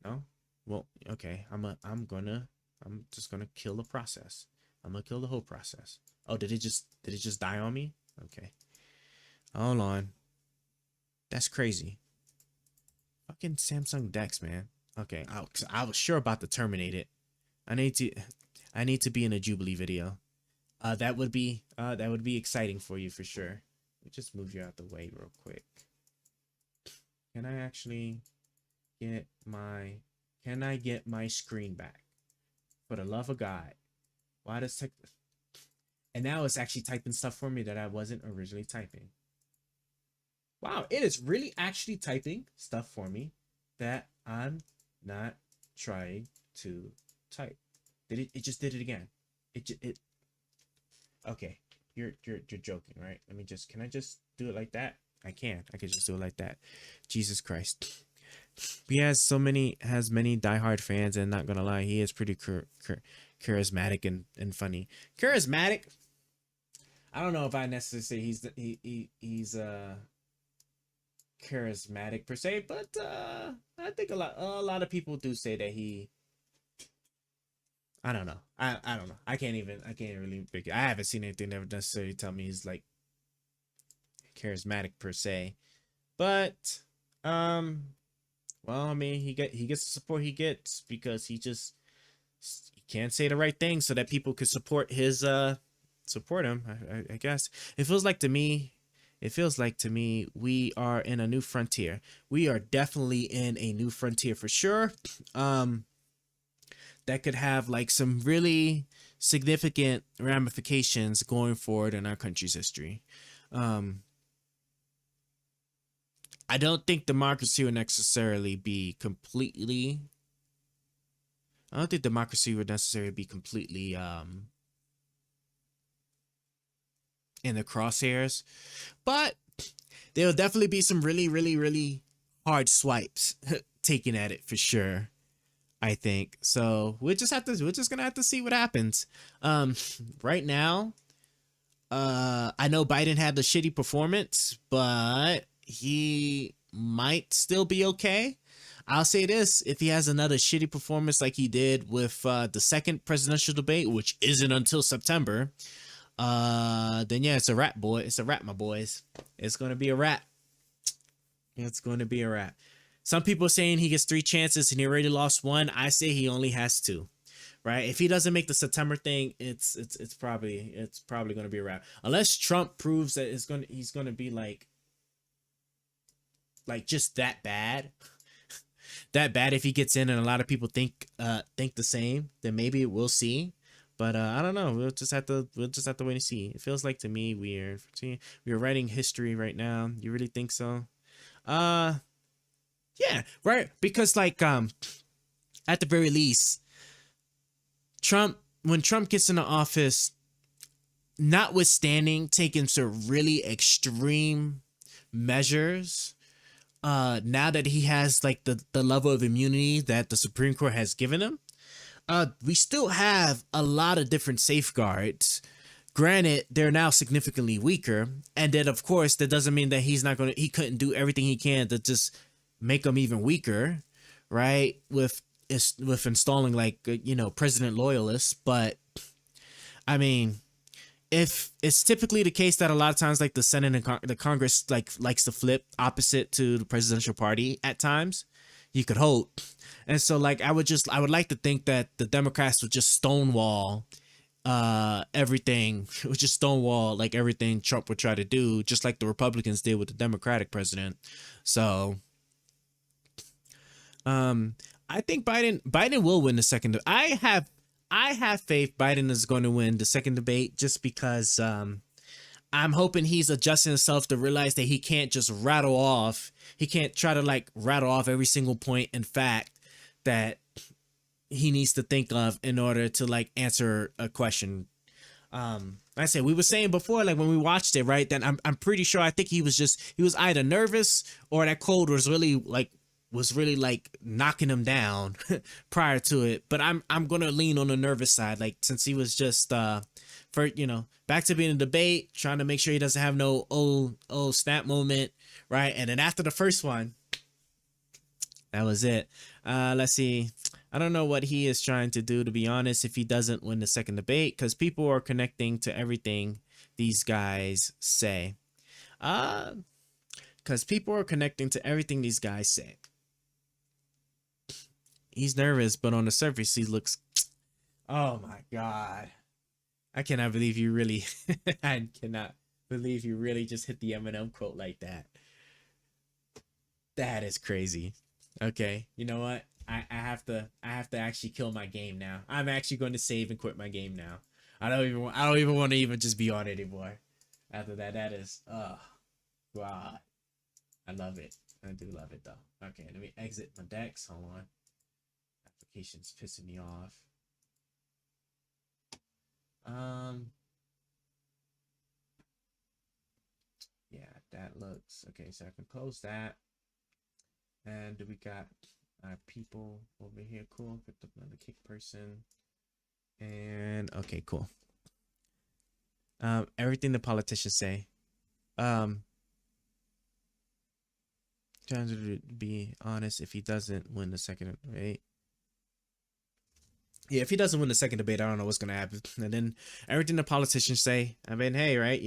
No? Well, okay. I'm just gonna kill the process. I'm gonna kill the whole process. Oh, did it just die on me? Okay. Hold on. That's crazy. Fucking Samsung Dex, man. Okay, I was sure about to terminate it. I need to be in a Jubilee video. That would be exciting for you for sure. Let me just move you out the way real quick. Can I actually get my screen back? For the love of God. Why does tech? And now it's actually typing stuff for me that I wasn't originally typing. Wow, it is really actually typing stuff for me that I'm not trying to type. It just did it again. It okay. You're joking, right? Can I just do it like that? I can just do it like that. Jesus Christ. He has many diehard fans, and not gonna lie, he is pretty charismatic and funny. Charismatic. I don't know if I necessarily say he's charismatic per se, but I think a lot of people do say that he. I don't know. I don't know. I can't really pick. I haven't seen anything that would necessarily tell me he's like charismatic per se, but well, I mean, he gets the support he gets because he can't say the right thing so that people could support him. I guess it feels like to me we are in a new frontier. We are definitely in a new frontier for sure. That could have like some really significant ramifications going forward in our country's history. I don't think democracy would necessarily be completely. I don't think democracy would necessarily be completely in the crosshairs, but there will definitely be some really, really, really hard swipes taken at it for sure. I think so. We're just gonna have to see what happens. Right now, I know Biden had the shitty performance, but he might still be okay. I'll say this: if he has another shitty performance like he did with the second presidential debate, which isn't until September, then yeah, it's a wrap, boy. It's a wrap, my boys. It's gonna be a wrap. It's going to be a wrap. Some people are saying he gets 3 chances and he already lost 1. I say he only has 2. Right? If he doesn't make the September thing, it's probably going to be a wrap. Unless Trump proves that he's going to be like just that bad. That bad if he gets in and a lot of people think the same, then maybe we'll see. But I don't know. We'll just have to wait and see. It feels like to me we're writing history right now. You really think so? Yeah, right. Because like at the very least, when Trump gets into office, notwithstanding taking some really extreme measures, now that he has like the level of immunity that the Supreme Court has given him, we still have a lot of different safeguards Granted, they're now significantly weaker, and then of course that doesn't mean that he couldn't do everything he can to just make them even weaker, right? With installing like president loyalists, but I mean, if it's typically the case that a lot of times like the Senate and the Congress like likes to flip opposite to the presidential party at times, you could hope. And so like I would like to think that the Democrats would just stonewall everything, would just stonewall like everything Trump would try to do, just like the Republicans did with the Democratic president. So I think Biden will win the second. I have faith Biden is going to win the second debate, just because I'm hoping he's adjusting himself to realize that he can't try to like rattle off every single point in fact that he needs to think of in order to like answer a question. I said, we were saying before, like when we watched it, right? Then I'm pretty sure, I think he was either nervous or that cold was really like knocking him down prior to it. But I'm gonna lean on the nervous side, like since he was just back to being in debate, trying to make sure he doesn't have no old snap moment, right? And then after the first one, that was it. Let's see. I don't know what he is trying to do, to be honest, if he doesn't win the second debate, because people are connecting to everything these guys say. Because people are connecting to everything these guys say. He's nervous, but on the surface, he looks... Oh my God. I cannot believe you really... I cannot believe you really just hit the Eminem quote like that. That is crazy. Okay, you know what? I have to actually kill my game now. I'm actually going to save and quit my game now. I don't even want to even just be on it anymore. After that, that is God. I love it. I do love it though. Okay, let me exit my decks. Hold on. Application's pissing me off. Yeah, that looks okay. So I can close that. And we got our people over here. Cool. Picked up another kick person. And okay, cool. Everything the politicians say. Trying to be honest, if he doesn't win the second debate. Yeah, if he doesn't win the second debate, I don't know what's gonna happen. And then everything the politicians say, I mean, hey, right,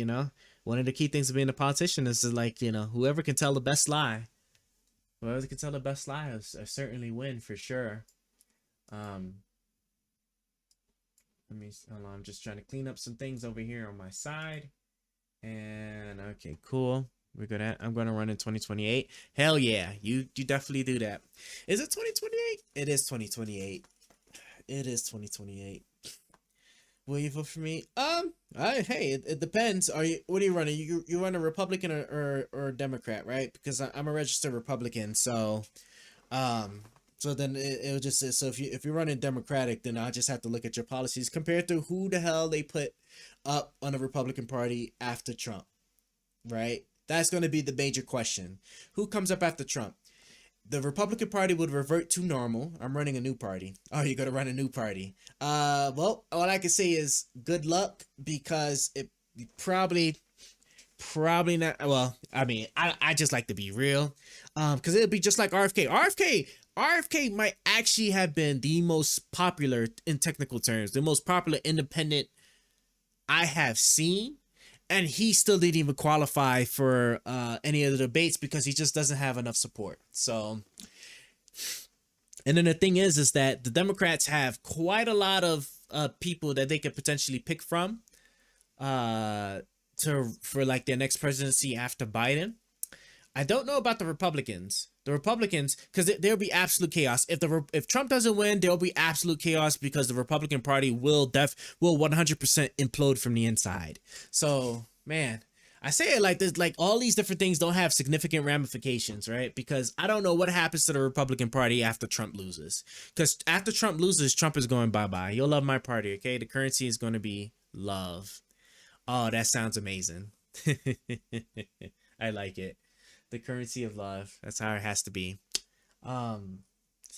one of the key things of being a politician is to, like, whoever can tell the best lie. Whoever can tell the best lie will certainly win for sure. Let me hold on, I'm just trying to clean up some things over here on my side. And okay, cool. I'm gonna run in 2028. Hell yeah, you definitely do that. Is it 2028? It is 2028. It is 2028. Will you vote for me? Hey, it depends. What are you running? You run a Republican or Democrat, right? Because I'm a registered Republican, so so then it'll just say, so if you're running Democratic, then I just have to look at your policies compared to who the hell they put up on the Republican Party after Trump, right? That's going to be the major question. Who comes up after Trump? The Republican Party would revert to normal. I'm running a new party. Oh, you're going to run a new party. Well, all I can say is good luck, because it probably not. Well, I mean, I just like to be real. Because it'll be just like RFK. RFK might actually have been the most popular, in technical terms, the most popular independent I have seen. And he still didn't even qualify for any of the debates because he just doesn't have enough support. So, and then the thing is that the Democrats have quite a lot of people that they could potentially pick from for like their next presidency after Biden. I don't know about the Republicans. The Republicans, because there'll be absolute chaos. If Trump doesn't win, there'll be absolute chaos because the Republican Party will 100% implode from the inside. So, man, I say it like this, like all these different things don't have significant ramifications, right? Because I don't know what happens to the Republican Party after Trump loses. Because after Trump loses, Trump is going bye-bye. You'll love my party, okay? The currency is going to be love. Oh, that sounds amazing. I like it. The currency of love. That's how it has to be. So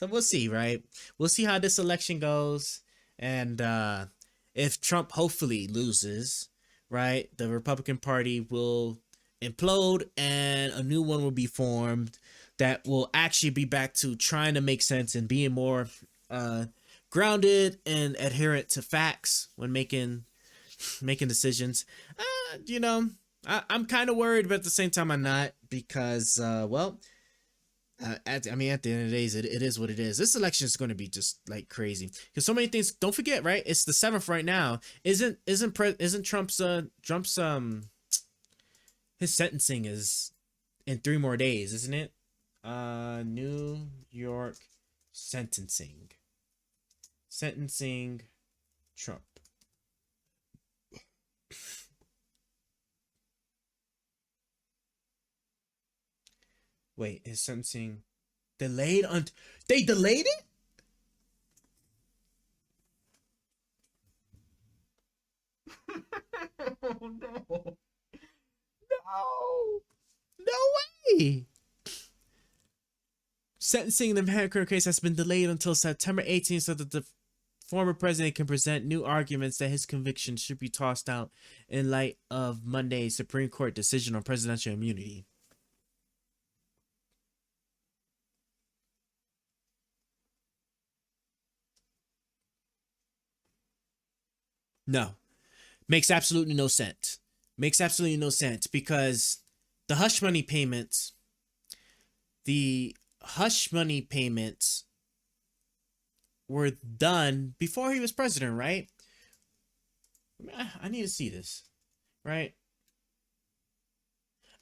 we'll see, right? We'll see how this election goes. And if Trump hopefully loses, right? The Republican Party will implode and a new one will be formed that will actually be back to trying to make sense and being more uh, grounded and adherent to facts when making decisions. You know, I'm kind of worried, but at the same time, I'm not because, I mean, at the end of the days, it is what it is. This election is going to be just like crazy because so many things. Don't forget, right? It's the 7th right now. Isn't Trump's his sentencing is in 3 more days, isn't it? New York sentencing Trump. Wait, is sentencing delayed on? They delayed it? Oh no! No! No way! Sentencing in the Manhattan case has been delayed until September 18th so that the former president can present new arguments that his conviction should be tossed out in light of Monday's Supreme Court decision on presidential immunity. No. Makes absolutely no sense. Makes absolutely no sense because the hush money payments, the hush money payments were done before he was president, right? I need to see this, right?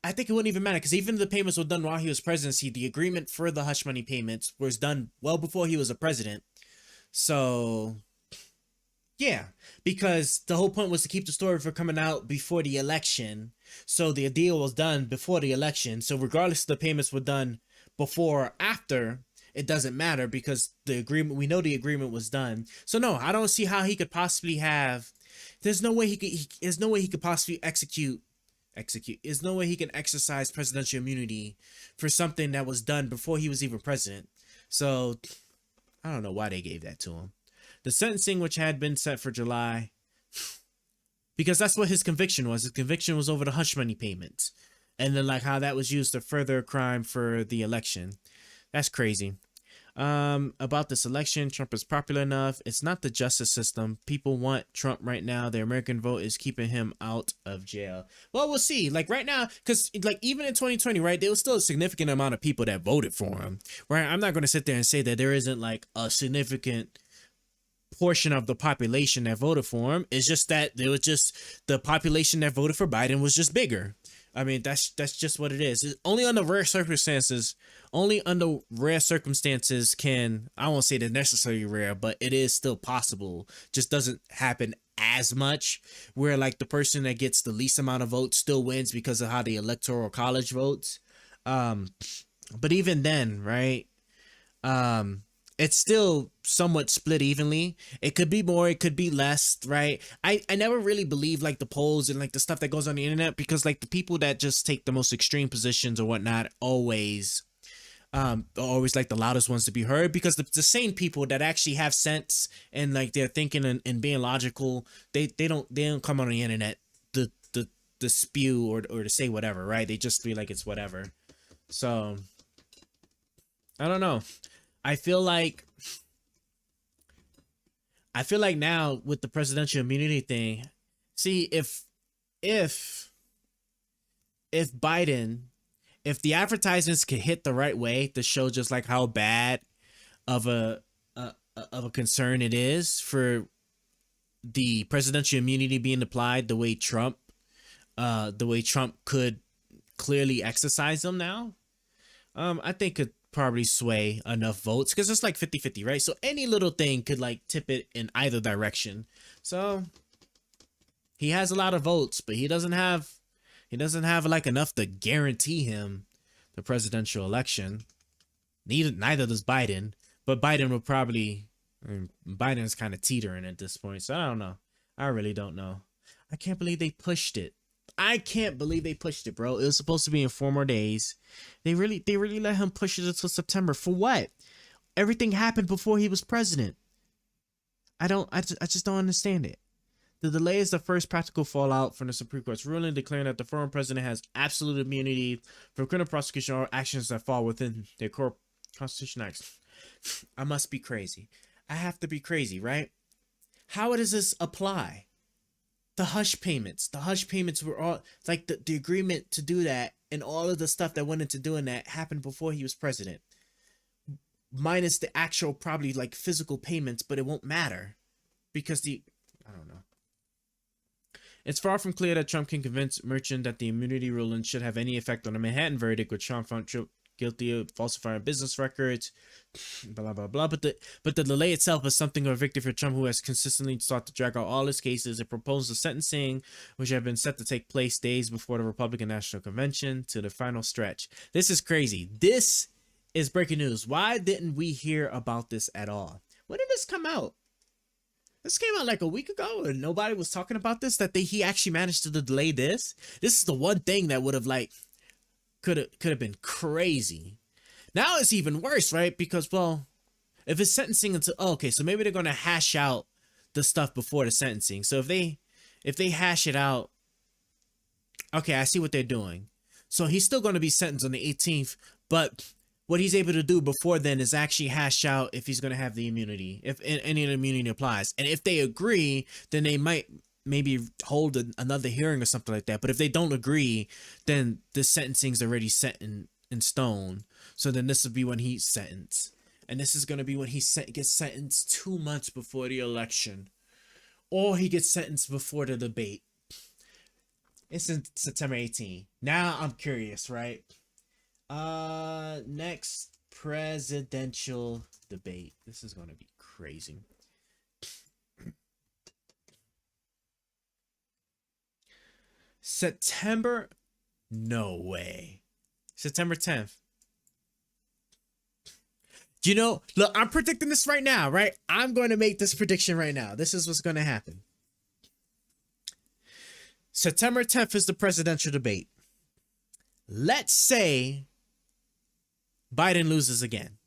I think it wouldn't even matter because even if the payments were done while he was presidency, the agreement for the hush money payments was done well before he was a president. So yeah, because the whole point was to keep the story from coming out before the election. So the deal was done before the election. So regardless if the payments were done before or after, it doesn't matter because the agreement, we know the agreement was done. So no, I don't see how he could possibly have, there's no way there's no way he could possibly there's no way he can exercise presidential immunity for something that was done before he was even president. So I don't know why they gave that to him. The sentencing, which had been set for July, because that's what his conviction was. His conviction was over the hush money payments. And then like how that was used to further a crime for the election. That's crazy. About this election, Trump is popular enough. It's not the justice system. People want Trump right now. The American vote is keeping him out of jail. Well, we'll see. Like right now, because like even in 2020, right, there was still a significant amount of people that voted for him. Right? I'm not going to sit there and say that there isn't like a significant portion of the population that voted for him. It's just that there was just the population that voted for Biden was just bigger. I mean, that's just what it is. It's only under rare circumstances, can, I won't say they're necessarily rare, but it is still possible. Just doesn't happen as much where like the person that gets the least amount of votes still wins because of how the electoral college votes. But even then, right? It's still somewhat split evenly. It could be more, it could be less, right? I never really believe like the polls and like the stuff that goes on the internet because like the people that just take the most extreme positions or whatnot always like the loudest ones to be heard because the same people that actually have sense and like they're thinking and being logical, they don't come on the internet to spew or to say whatever, right? They just feel like it's whatever. So I don't know. I feel like now with the presidential immunity thing, see if Biden, if the advertisements could hit the right way to show just like how bad of a concern it is for the presidential immunity being applied the way Trump could clearly exercise them now, I think could probably sway enough votes because it's like 50-50, right? So any little thing could like tip it in either direction. So he has a lot of votes, but he doesn't have like enough to guarantee him the presidential election. Neither does Biden, but Biden will probably, Biden's kind of teetering at this point. So I don't know. I really don't know. I can't believe they pushed it. I can't believe they pushed it, bro. It was supposed to be in 4 more days. They really let him push it until September. For what? Everything happened before he was president. I just don't understand it. The delay is the first practical fallout from the Supreme Court's ruling declaring that the former president has absolute immunity from criminal prosecution or actions that fall within their core constitution acts. I must be crazy. I have to be crazy, right? How does this apply? The hush payments. The hush payments were all like the agreement to do that, and all of the stuff that went into doing that happened before he was president. Minus the actual probably like physical payments, but it won't matter because I don't know. It's far from clear that Trump can convince Merchant that the immunity ruling should have any effect on the Manhattan verdict, which Trump found guilty of falsifying business records, blah blah blah. But the delay itself is something of a victory for Trump, who has consistently sought to drag out all his cases. It proposed a sentencing which had been set to take place days before the Republican National Convention to the final stretch. This is crazy. This is breaking news. Why didn't we hear about this at all? When did this come out? This came out like a week ago and nobody was talking about this, that he actually managed to delay this. This is the one thing that would have like could have been crazy. Now it's even worse, right? Because, well, if it's sentencing until, oh, okay, so maybe they're going to hash out the stuff before the sentencing. So if they hash it out, okay, I see what they're doing. So he's still going to be sentenced on the 18th, but what he's able to do before then is actually hash out if he's going to have the immunity, if any of the immunity applies. And if they agree, then they might maybe hold another hearing or something like that. But if they don't agree, then the sentencing's already set in stone. So then this will be when he's sentenced. And this is going to be when he gets sentenced 2 months before the election. Or he gets sentenced before the debate. It's in September 18. Now I'm curious, right? Next presidential debate. This is going to be crazy. September? No way. September 10th. You know, look, I'm predicting this right now, right? I'm going to make this prediction right now. This is what's going to happen. September 10th is the presidential debate. Let's say Biden loses again.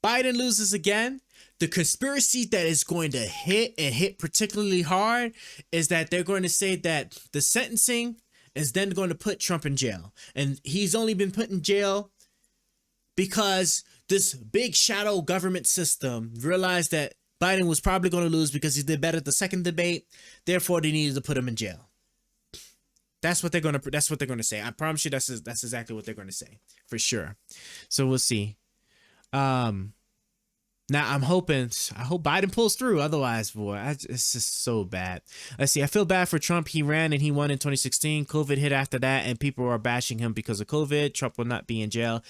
Biden loses again. The conspiracy that is going to hit and hit particularly hard is that they're going to say that the sentencing is then going to put Trump in jail. And he's only been put in jail because this big shadow government system realized that Biden was probably going to lose because he did better at the second debate. Therefore, they needed to put him in jail. That's what they're going to say. I promise you that's exactly what they're going to say for sure. So we'll see. Now I hope Biden pulls through. Otherwise, boy, it's just so bad. Let's see. I feel bad for Trump. He ran and he won in 2016. COVID hit after that, and people are bashing him because of COVID. Trump will not be in jail.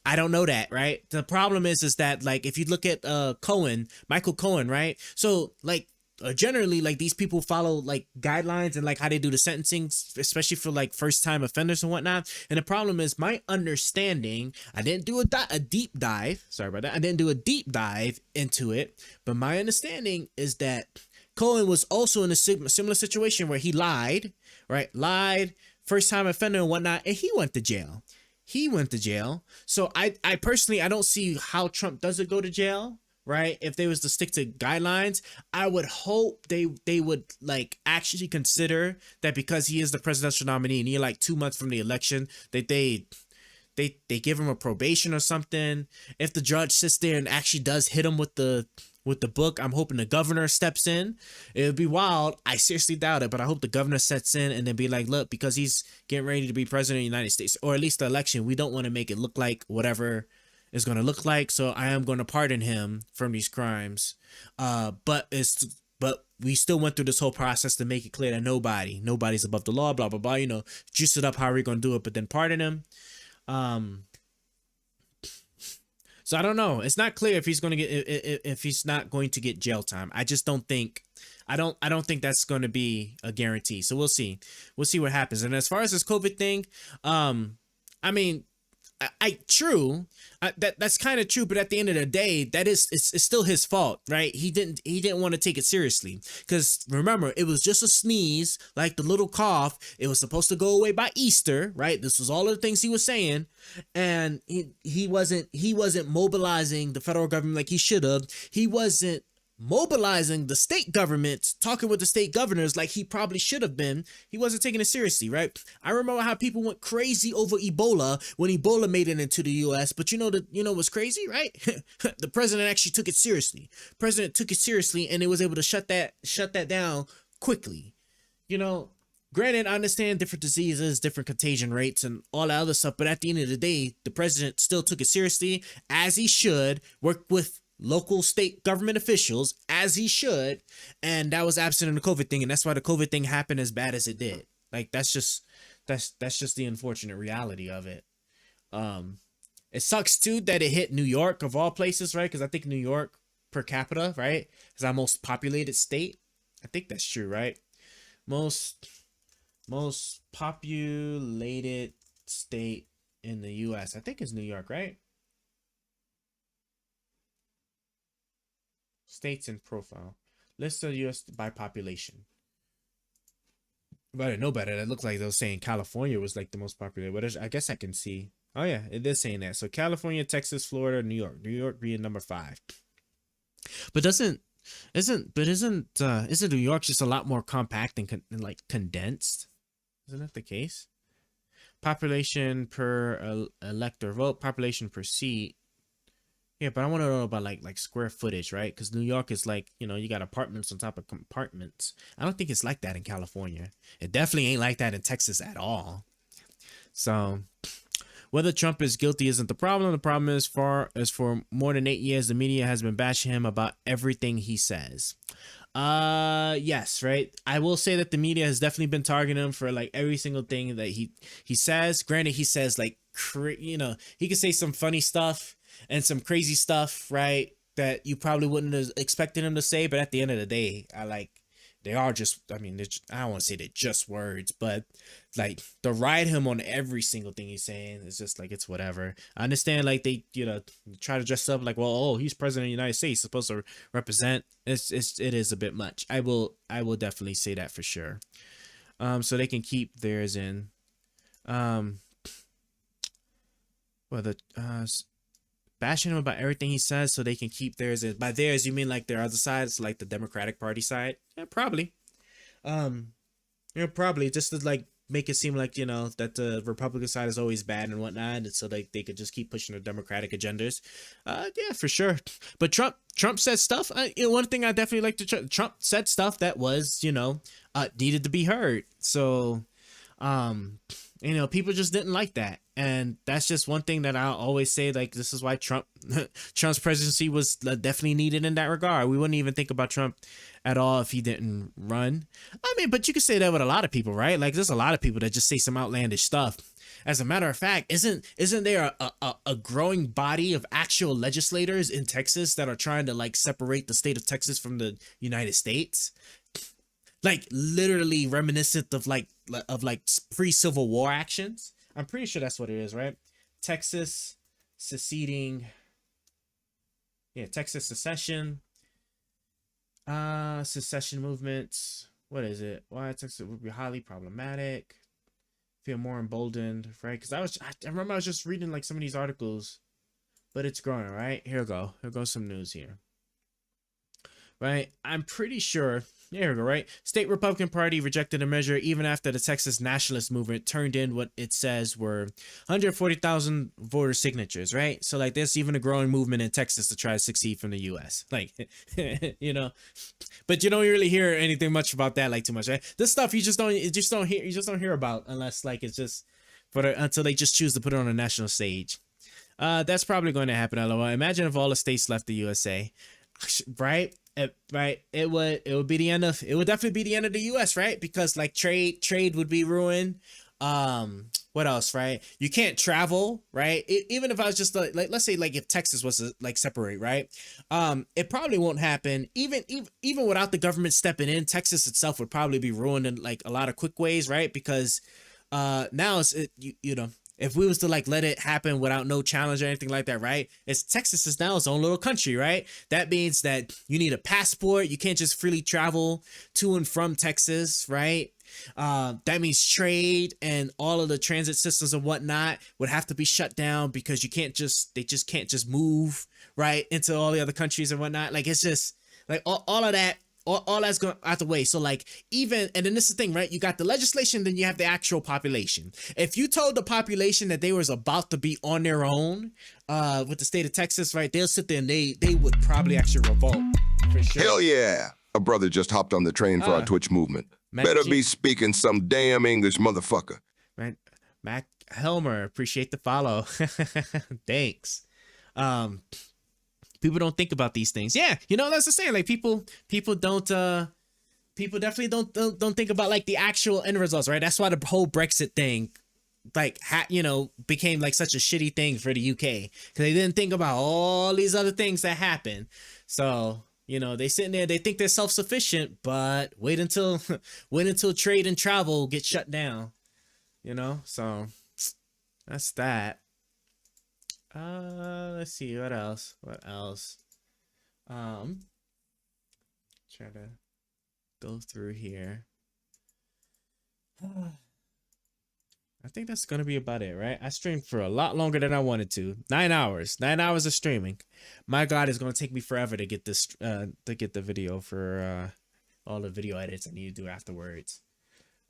I don't know that, right? The problem is that like if you look at Michael Cohen, right? So like generally like these people follow like guidelines and like how they do the sentencing, especially for like first time offenders and whatnot. And the problem is my understanding, I didn't do a deep dive. Sorry about that. I didn't do a deep dive into it, but my understanding is that Cohen was also in a similar situation where he lied, right? Lied, first time offender and whatnot, and he went to jail. So I personally, I don't see how Trump doesn't go to jail. Right, if they was to stick to guidelines, I would hope they would like actually consider that because he is the presidential nominee and he's like 2 months from the election, that they give him a probation or something. If the judge sits there and actually does hit him with the book, I'm hoping the governor steps in. It would be wild. I seriously doubt it, but I hope the governor sets in and then be like, look, because he's getting ready to be president of the United States, or at least the election, we don't want to make it look like whatever is going to look like, so I am going to pardon him from these crimes. But we still went through this whole process to make it clear that nobody's above the law, blah blah blah. You know, juice it up how are we going to do it, but then pardon him. So I don't know. It's not clear if he's going to get if he's not going to get jail time. I just don't think. I don't think that's going to be a guarantee. So we'll see. We'll see what happens. And as far as this COVID thing, I mean. That's kind of true, but at the end of the day, it's still his fault, right? He didn't want to take it seriously, because remember, it was just a sneeze, like the little cough. It was supposed to go away by Easter, right? This was all of the things he was saying, and he wasn't mobilizing the federal government like he should have. He wasn't mobilizing the state governments, talking with the state governors like he probably should have been. He wasn't taking it seriously, right? I remember how people went crazy over Ebola when Ebola made it into the US, but you know what's crazy, right? The president actually took it seriously. President took it seriously and it was able to shut that down quickly. You know, granted, I understand different diseases, different contagion rates, and all that other stuff, but at the end of the day, the president still took it seriously, as he should, worked with local state government officials, as he should, and that was absent in the COVID thing, and that's why the COVID thing happened as bad as it did. Like, that's just the unfortunate reality of it. It sucks, too, that it hit New York, of all places, right? Because I think New York, per capita, right, is our most populated state. I think that's true, right? Most populated state in the US, I think it's New York, right? States in profile. List of US by population. If I didn't know better, it looked like they were saying California was like the most popular. But I guess I can see. Oh yeah, it is saying that. So California, Texas, Florida, New York. New York being number 5. But isn't New York just a lot more compact and like condensed? Isn't that the case? Population per elector vote, population per seat. Yeah, but I want to know about like square footage, right? Because New York is like, you know, you got apartments on top of compartments. I don't think it's like that in California. It definitely ain't like that in Texas at all. So whether Trump is guilty isn't the problem. The problem is for more than 8 years, the media has been bashing him about everything he says. Yes, right. I will say that the media has definitely been targeting him for like every single thing that he says. Granted, he says like, you know, he could say some funny stuff and some crazy stuff, right, that you probably wouldn't have expected him to say, but at the end of the day, they are just, I mean, I don't want to say they're just words, but like to ride him on every single thing he's saying, it's just like, it's whatever. I understand, like, they, you know, try to dress up like, well, oh, he's president of the United States, supposed to represent. It is a bit much. I will definitely say that for sure. So they can keep theirs in. Bashing him about everything he says so they can keep theirs in. By theirs, you mean like their other sides, like the Democratic Party side? Yeah, probably. Probably just to like make it seem like, you know, that the Republican side is always bad and whatnot, and so like they could just keep pushing their Democratic agendas. Yeah, for sure. But Trump said stuff. One thing I definitely like to Trump said stuff that was, you know, needed to be heard. So, you know, people just didn't like that. And that's just one thing that I'll always say, like, this is why Trump's presidency was definitely needed in that regard. We wouldn't even think about Trump at all if he didn't run. I mean, but you could say that with a lot of people, right? Like, there's a lot of people that just say some outlandish stuff. As a matter of fact, isn't there a growing body of actual legislators in Texas that are trying to, like, separate the state of Texas from the United States? Like, literally reminiscent of pre-Civil War actions. I'm pretty sure that's what it is, right? Texas seceding. Yeah, Texas secession. Secession movements. What is it? Why Texas would be highly problematic. Feel more emboldened, right? Because I remember I was just reading like some of these articles, but it's growing, right? Here we go. Here goes some news here. Right? I'm pretty sure. There we go, right? State Republican Party rejected a measure even after the Texas nationalist movement turned in what it says were 140,000 voter signatures, right? So like there's even a growing movement in Texas to try to succeed from the US. Like, you know, but you don't really hear anything much about that like too much, right? This stuff you just don't hear about unless like it's just until they just choose to put it on a national stage. That's probably going to happen. LOL. Imagine if all the states left the USA, right? It would be the end of, it would definitely be the end of the US, right? Because like trade would be ruined. What else, right? You can't travel, right? Even if I was just like let's say like if Texas was to like separate, right? It probably won't happen. Even without the government stepping in, Texas itself would probably be ruined in like a lot of quick ways, right? Because now you know, if we was to like let it happen without no challenge or anything like that, right? Texas is now its own little country, right? That means that you need a passport. You can't just freely travel to and from Texas, right? That means trade and all of the transit systems and whatnot would have to be shut down because they just can't just move right into all the other countries and whatnot. Like it's just Like all of that, all that's going out the way. So like even, and then this is the thing, right? You got the legislation, then you have the actual population. If you told the population that they was about to be on their own with the state of Texas, right? They'll sit there and they would probably actually revolt for sure. Hell yeah. A brother just hopped on the train for our Twitch movement. Better be speaking some damn English, motherfucker. Man, Mac Helmer, appreciate the follow. Thanks. People don't think about these things. Yeah, you know, that's the saying. Like people don't people definitely don't think about like the actual end results, right? That's why the whole Brexit thing like you know, became like such a shitty thing for the UK, because they didn't think about all these other things that happen. So, you know, they sitting there, they think they're self-sufficient, but wait until trade and travel get shut down, you know? So that's that. Let's see, what else? Try to go through here. I think that's gonna be about it, right? I streamed for a lot longer than I wanted to. 9 hours. 9 hours of streaming. My God, it's gonna take me forever to get this to get the video for all the video edits I need to do afterwards.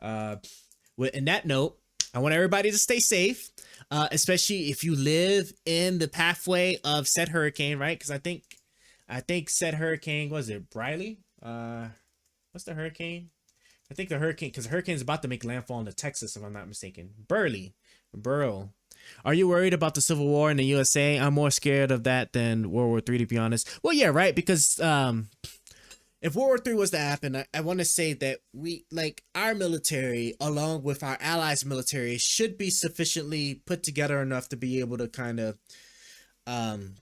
In that note, I want everybody to stay safe, especially if you live in the pathway of said hurricane, right? Because I think said hurricane, was it Briley? What's the hurricane? I think the hurricane, because the hurricane's about to make landfall into Texas, if I'm not mistaken. Burl. Are you worried about the Civil War in the USA? I'm more scared of that than World War III, to be honest. Well, yeah, right, because if World War III was to happen, I want to say that we, like, our military, along with our allies' military, should be sufficiently put together enough to be able to kind of end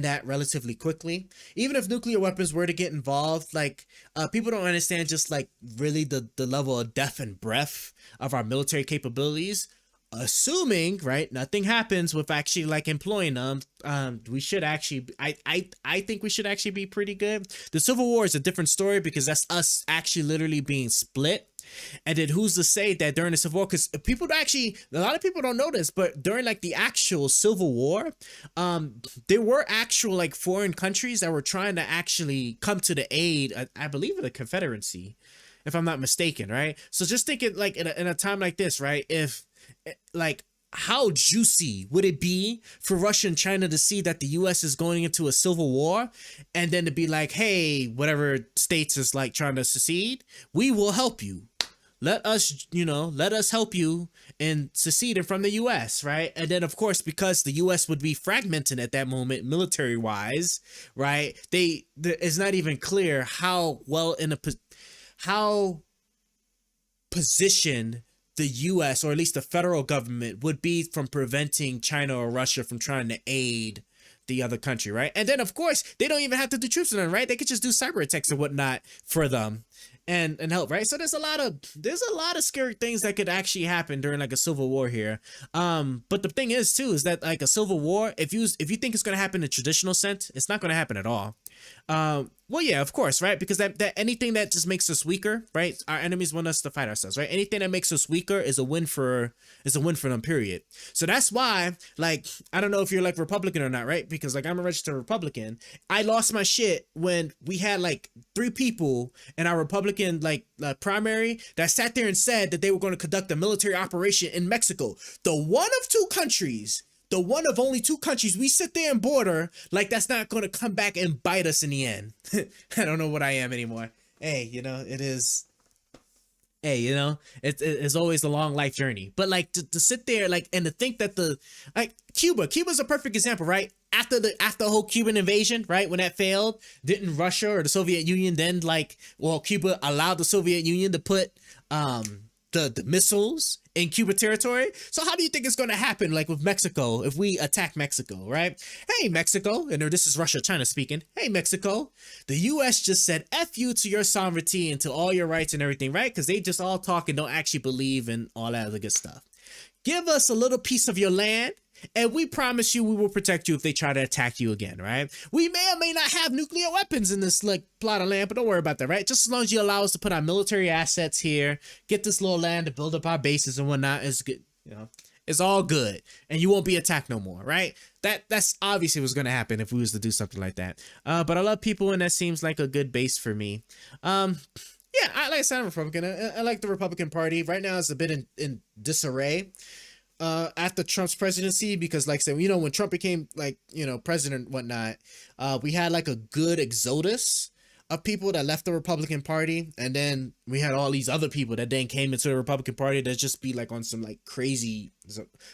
that relatively quickly. Even if nuclear weapons were to get involved, like, people don't understand just like really the level of depth and breadth of our military capabilities. Assuming, right, nothing happens with actually like employing them, we should actually, I think we should actually be pretty good. The Civil War is a different story because that's us actually literally being split. And then who's to say that during the Civil War, because people actually, a lot of people don't know this, but during like the actual Civil War, there were actual like foreign countries that were trying to actually come to the aid, I believe, of the Confederacy, if I'm not mistaken, right? So just thinking like in a time like this, right, if like, how juicy would it be for Russia and China to see that the US is going into a civil war, and then to be like, hey, whatever states is like trying to secede, we will help you. Let us help you in seceding from the US, right? And then of course, because the US would be fragmented at that moment military wise, right? It's not even clear how well how positioned the US, or at least the federal government, would be from preventing China or Russia from trying to aid the other country, right? And then of course, they don't even have to do troops on them, right? They could just do cyber attacks and whatnot for them and help, right? So there's a lot of scary things that could actually happen during like a civil war here. But the thing is too, is that like a civil war, if you think it's going to happen in a traditional sense, it's not going to happen at all. Well, yeah, of course, right? Because that anything that just makes us weaker, right? Our enemies want us to fight ourselves, right? Anything that makes us weaker is a win for them, period. So that's why, like, I don't know if you're like Republican or not, right? Because like I'm a registered Republican. I lost my shit when we had like 3 people in our Republican primary that sat there and said that they were going to conduct a military operation in Mexico. The one of only 2 countries we sit there and border, like that's not going to come back and bite us in the end. I don't know what I am anymore. Hey, you know, it is. Hey, you know, it's always a long life journey. But like to sit there like and to think that Cuba's a perfect example, right? After the whole Cuban invasion, right, when that failed, didn't Russia or the Soviet Union then Cuba allowed the Soviet Union to put the missiles in Cuba territory? So how do you think it's going to happen like with Mexico if we attack Mexico, right? Hey, Mexico, and this is Russia, China speaking. Hey, Mexico, the U.S. just said F you to your sovereignty and to all your rights and everything, right? Because they just all talk and don't actually believe in all that other good stuff. Give us a little piece of your land, and we promise you we will protect you if they try to attack you again, right? We may or may not have nuclear weapons in this like plot of land, but don't worry about that, right? Just as long as you allow us to put our military assets here, get this little land to build up our bases and whatnot, is good, you know. It's all good, and you won't be attacked no more, right? That's obviously what's gonna happen if we was to do something like that. But I love people, and that seems like a good base for me. Yeah, like I said, I'm a Republican. I like the Republican Party. Right now, it's a bit in disarray after Trump's presidency, because like I said, when Trump became like, president and whatnot, we had like a good exodus of people that left the Republican Party, and then we had all these other people that then came into the Republican Party that just be like on some like crazy,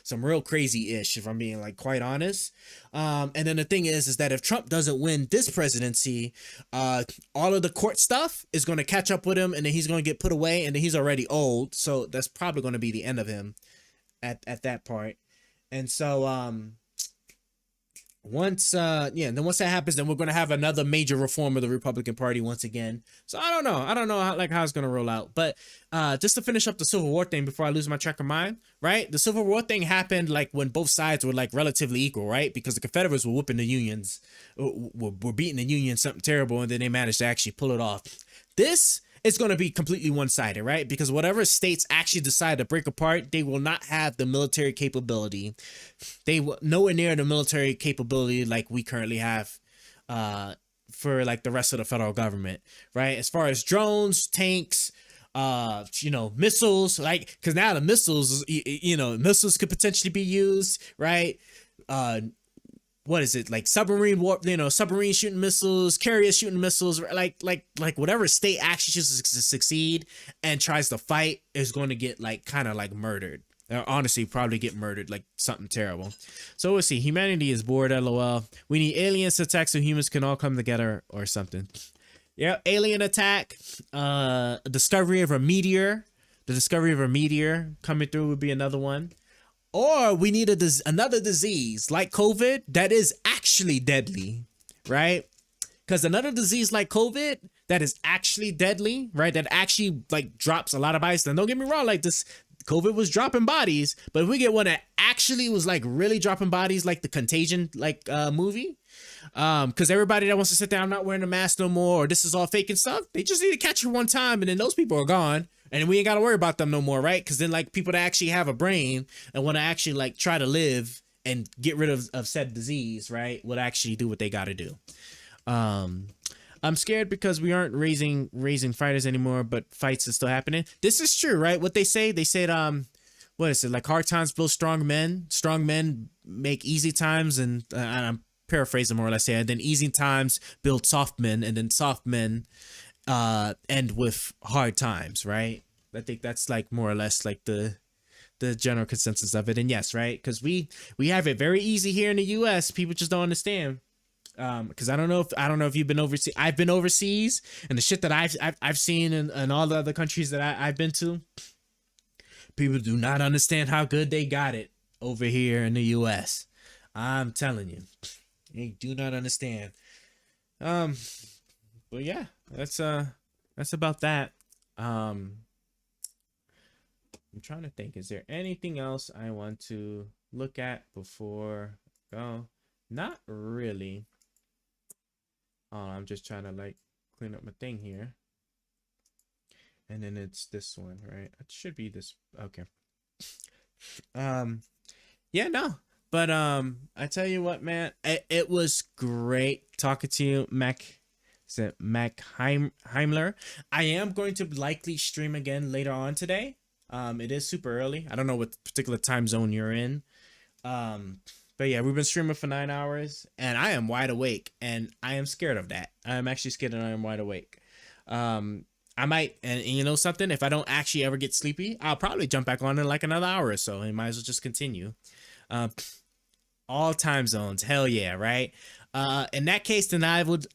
some real crazy ish, if I'm being like quite honest. And then the thing is that if Trump doesn't win this presidency, all of the court stuff is going to catch up with him, and then he's going to get put away, and then he's already old, so that's probably going to be the end of him at that part. And so once that happens, then we're going to have another major reform of the Republican Party once again. So I don't know how it's going to roll out. But just to finish up the Civil War thing before I lose my track of mind, right? The Civil War thing happened like when both sides were like relatively equal, right? Because the Confederates were whooping the Unions, were beating the Unions something terrible, and then they managed to actually pull it off. This is going to be completely one-sided, right? Because whatever states actually decide to break apart, they will not have the military capability. They will nowhere near the military capability like we currently have for like the rest of the federal government, right? As far as drones, tanks, missiles, like, because now the missiles, missiles could potentially be used, right? What is it, like submarine submarine shooting missiles, carrier shooting missiles, like whatever state actually chooses to succeed and tries to fight is going to get like kind of like murdered. Honestly, probably get murdered, like something terrible. So we'll see. Humanity is bored, lol. We need aliens to attack so humans can all come together or something. Yeah, alien attack, discovery of a meteor. The discovery of a meteor coming through would be another one. Or we need another disease like COVID that is actually deadly, right? Because another disease like COVID that is actually deadly, right? That actually like drops a lot of bodies. And don't get me wrong, like this COVID was dropping bodies, but if we get one that actually was like really dropping bodies, like the Contagion like movie, because everybody that wants to sit there, I'm not wearing a mask no more, or this is all fake and stuff, they just need to catch it one time, and then those people are gone. And we ain't got to worry about them no more, right? Because then, like, people that actually have a brain and want to actually, like, try to live and get rid of said disease, right, would actually do what they got to do. I'm scared because we aren't raising fighters anymore, but fights are still happening. This is true, right? What they said, what is it? Like, hard times build strong men. Strong men make easy times, and I'm paraphrasing more or less here. And then easy times build soft men, and then soft men end with hard times, right? I think that's like more or less like the general consensus of it. And yes, right, because we have it very easy here in the US. People just don't understand, because I don't know if you've been overseas. I've been overseas, and the shit that I've seen in all the other countries that I've been to, people do not understand how good they got it over here in the US. I'm telling you, they do not understand. But yeah, that's about that. I'm trying to think, is there anything else I want to look at before I go? Not really. I'm just trying to like clean up my thing here. And then it's this one, right? It should be this. Okay. Yeah, no. But I tell you what, man, it was great talking to you, Mac Heimler. I am going to likely stream again later on today. It is super early. I don't know what particular time zone you're in. But yeah, we've been streaming for 9 hours, and I am wide awake, and I am scared of that. I'm actually scared that I am wide awake. I might, and you know something, if I don't actually ever get sleepy, I'll probably jump back on in like another hour or so, and might as well just continue. All time zones, hell yeah, right? In that case, then I would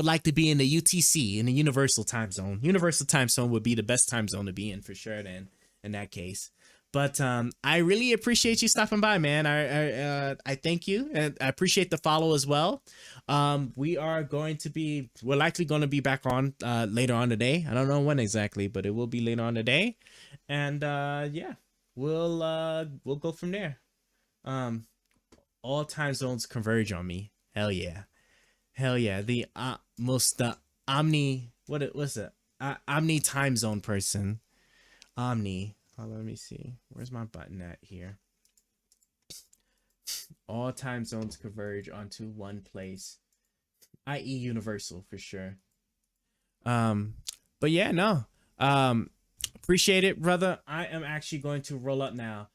like to be in the UTC, in the Universal Time Zone. Universal Time Zone would be the best time zone to be in for sure. Then, in that case, but I really appreciate you stopping by, man. I thank you, and I appreciate the follow as well. We're likely going to be back on later on today. I don't know when exactly, but it will be later on today, and yeah, we'll go from there. All time zones converge on me. Hell yeah. The omni time zone person. Omni. let me see. Where's my button at here? All time zones converge onto one place, i.e. universal for sure. But yeah, no. Appreciate it, brother. I am actually going to roll up now.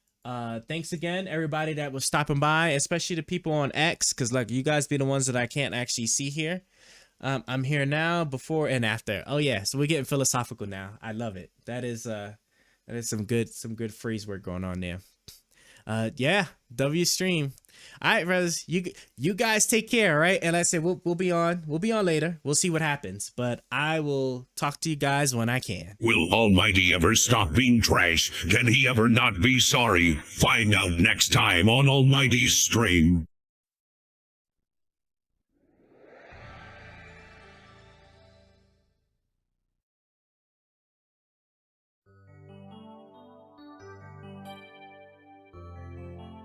Thanks again, everybody that was stopping by, especially the people on X, because like you guys be the ones that I can't actually see here. I'm here now, before and after. Oh yeah, so we're getting philosophical now. I love it. That is some good phrase work going on there. Yeah, W stream. All right, brothers, you guys take care, right? And I said we'll be on later. We'll see what happens, but I will talk to you guys when I can. Will Almighty ever stop being trash? Can he ever not be sorry? Find out next time on Almighty's stream.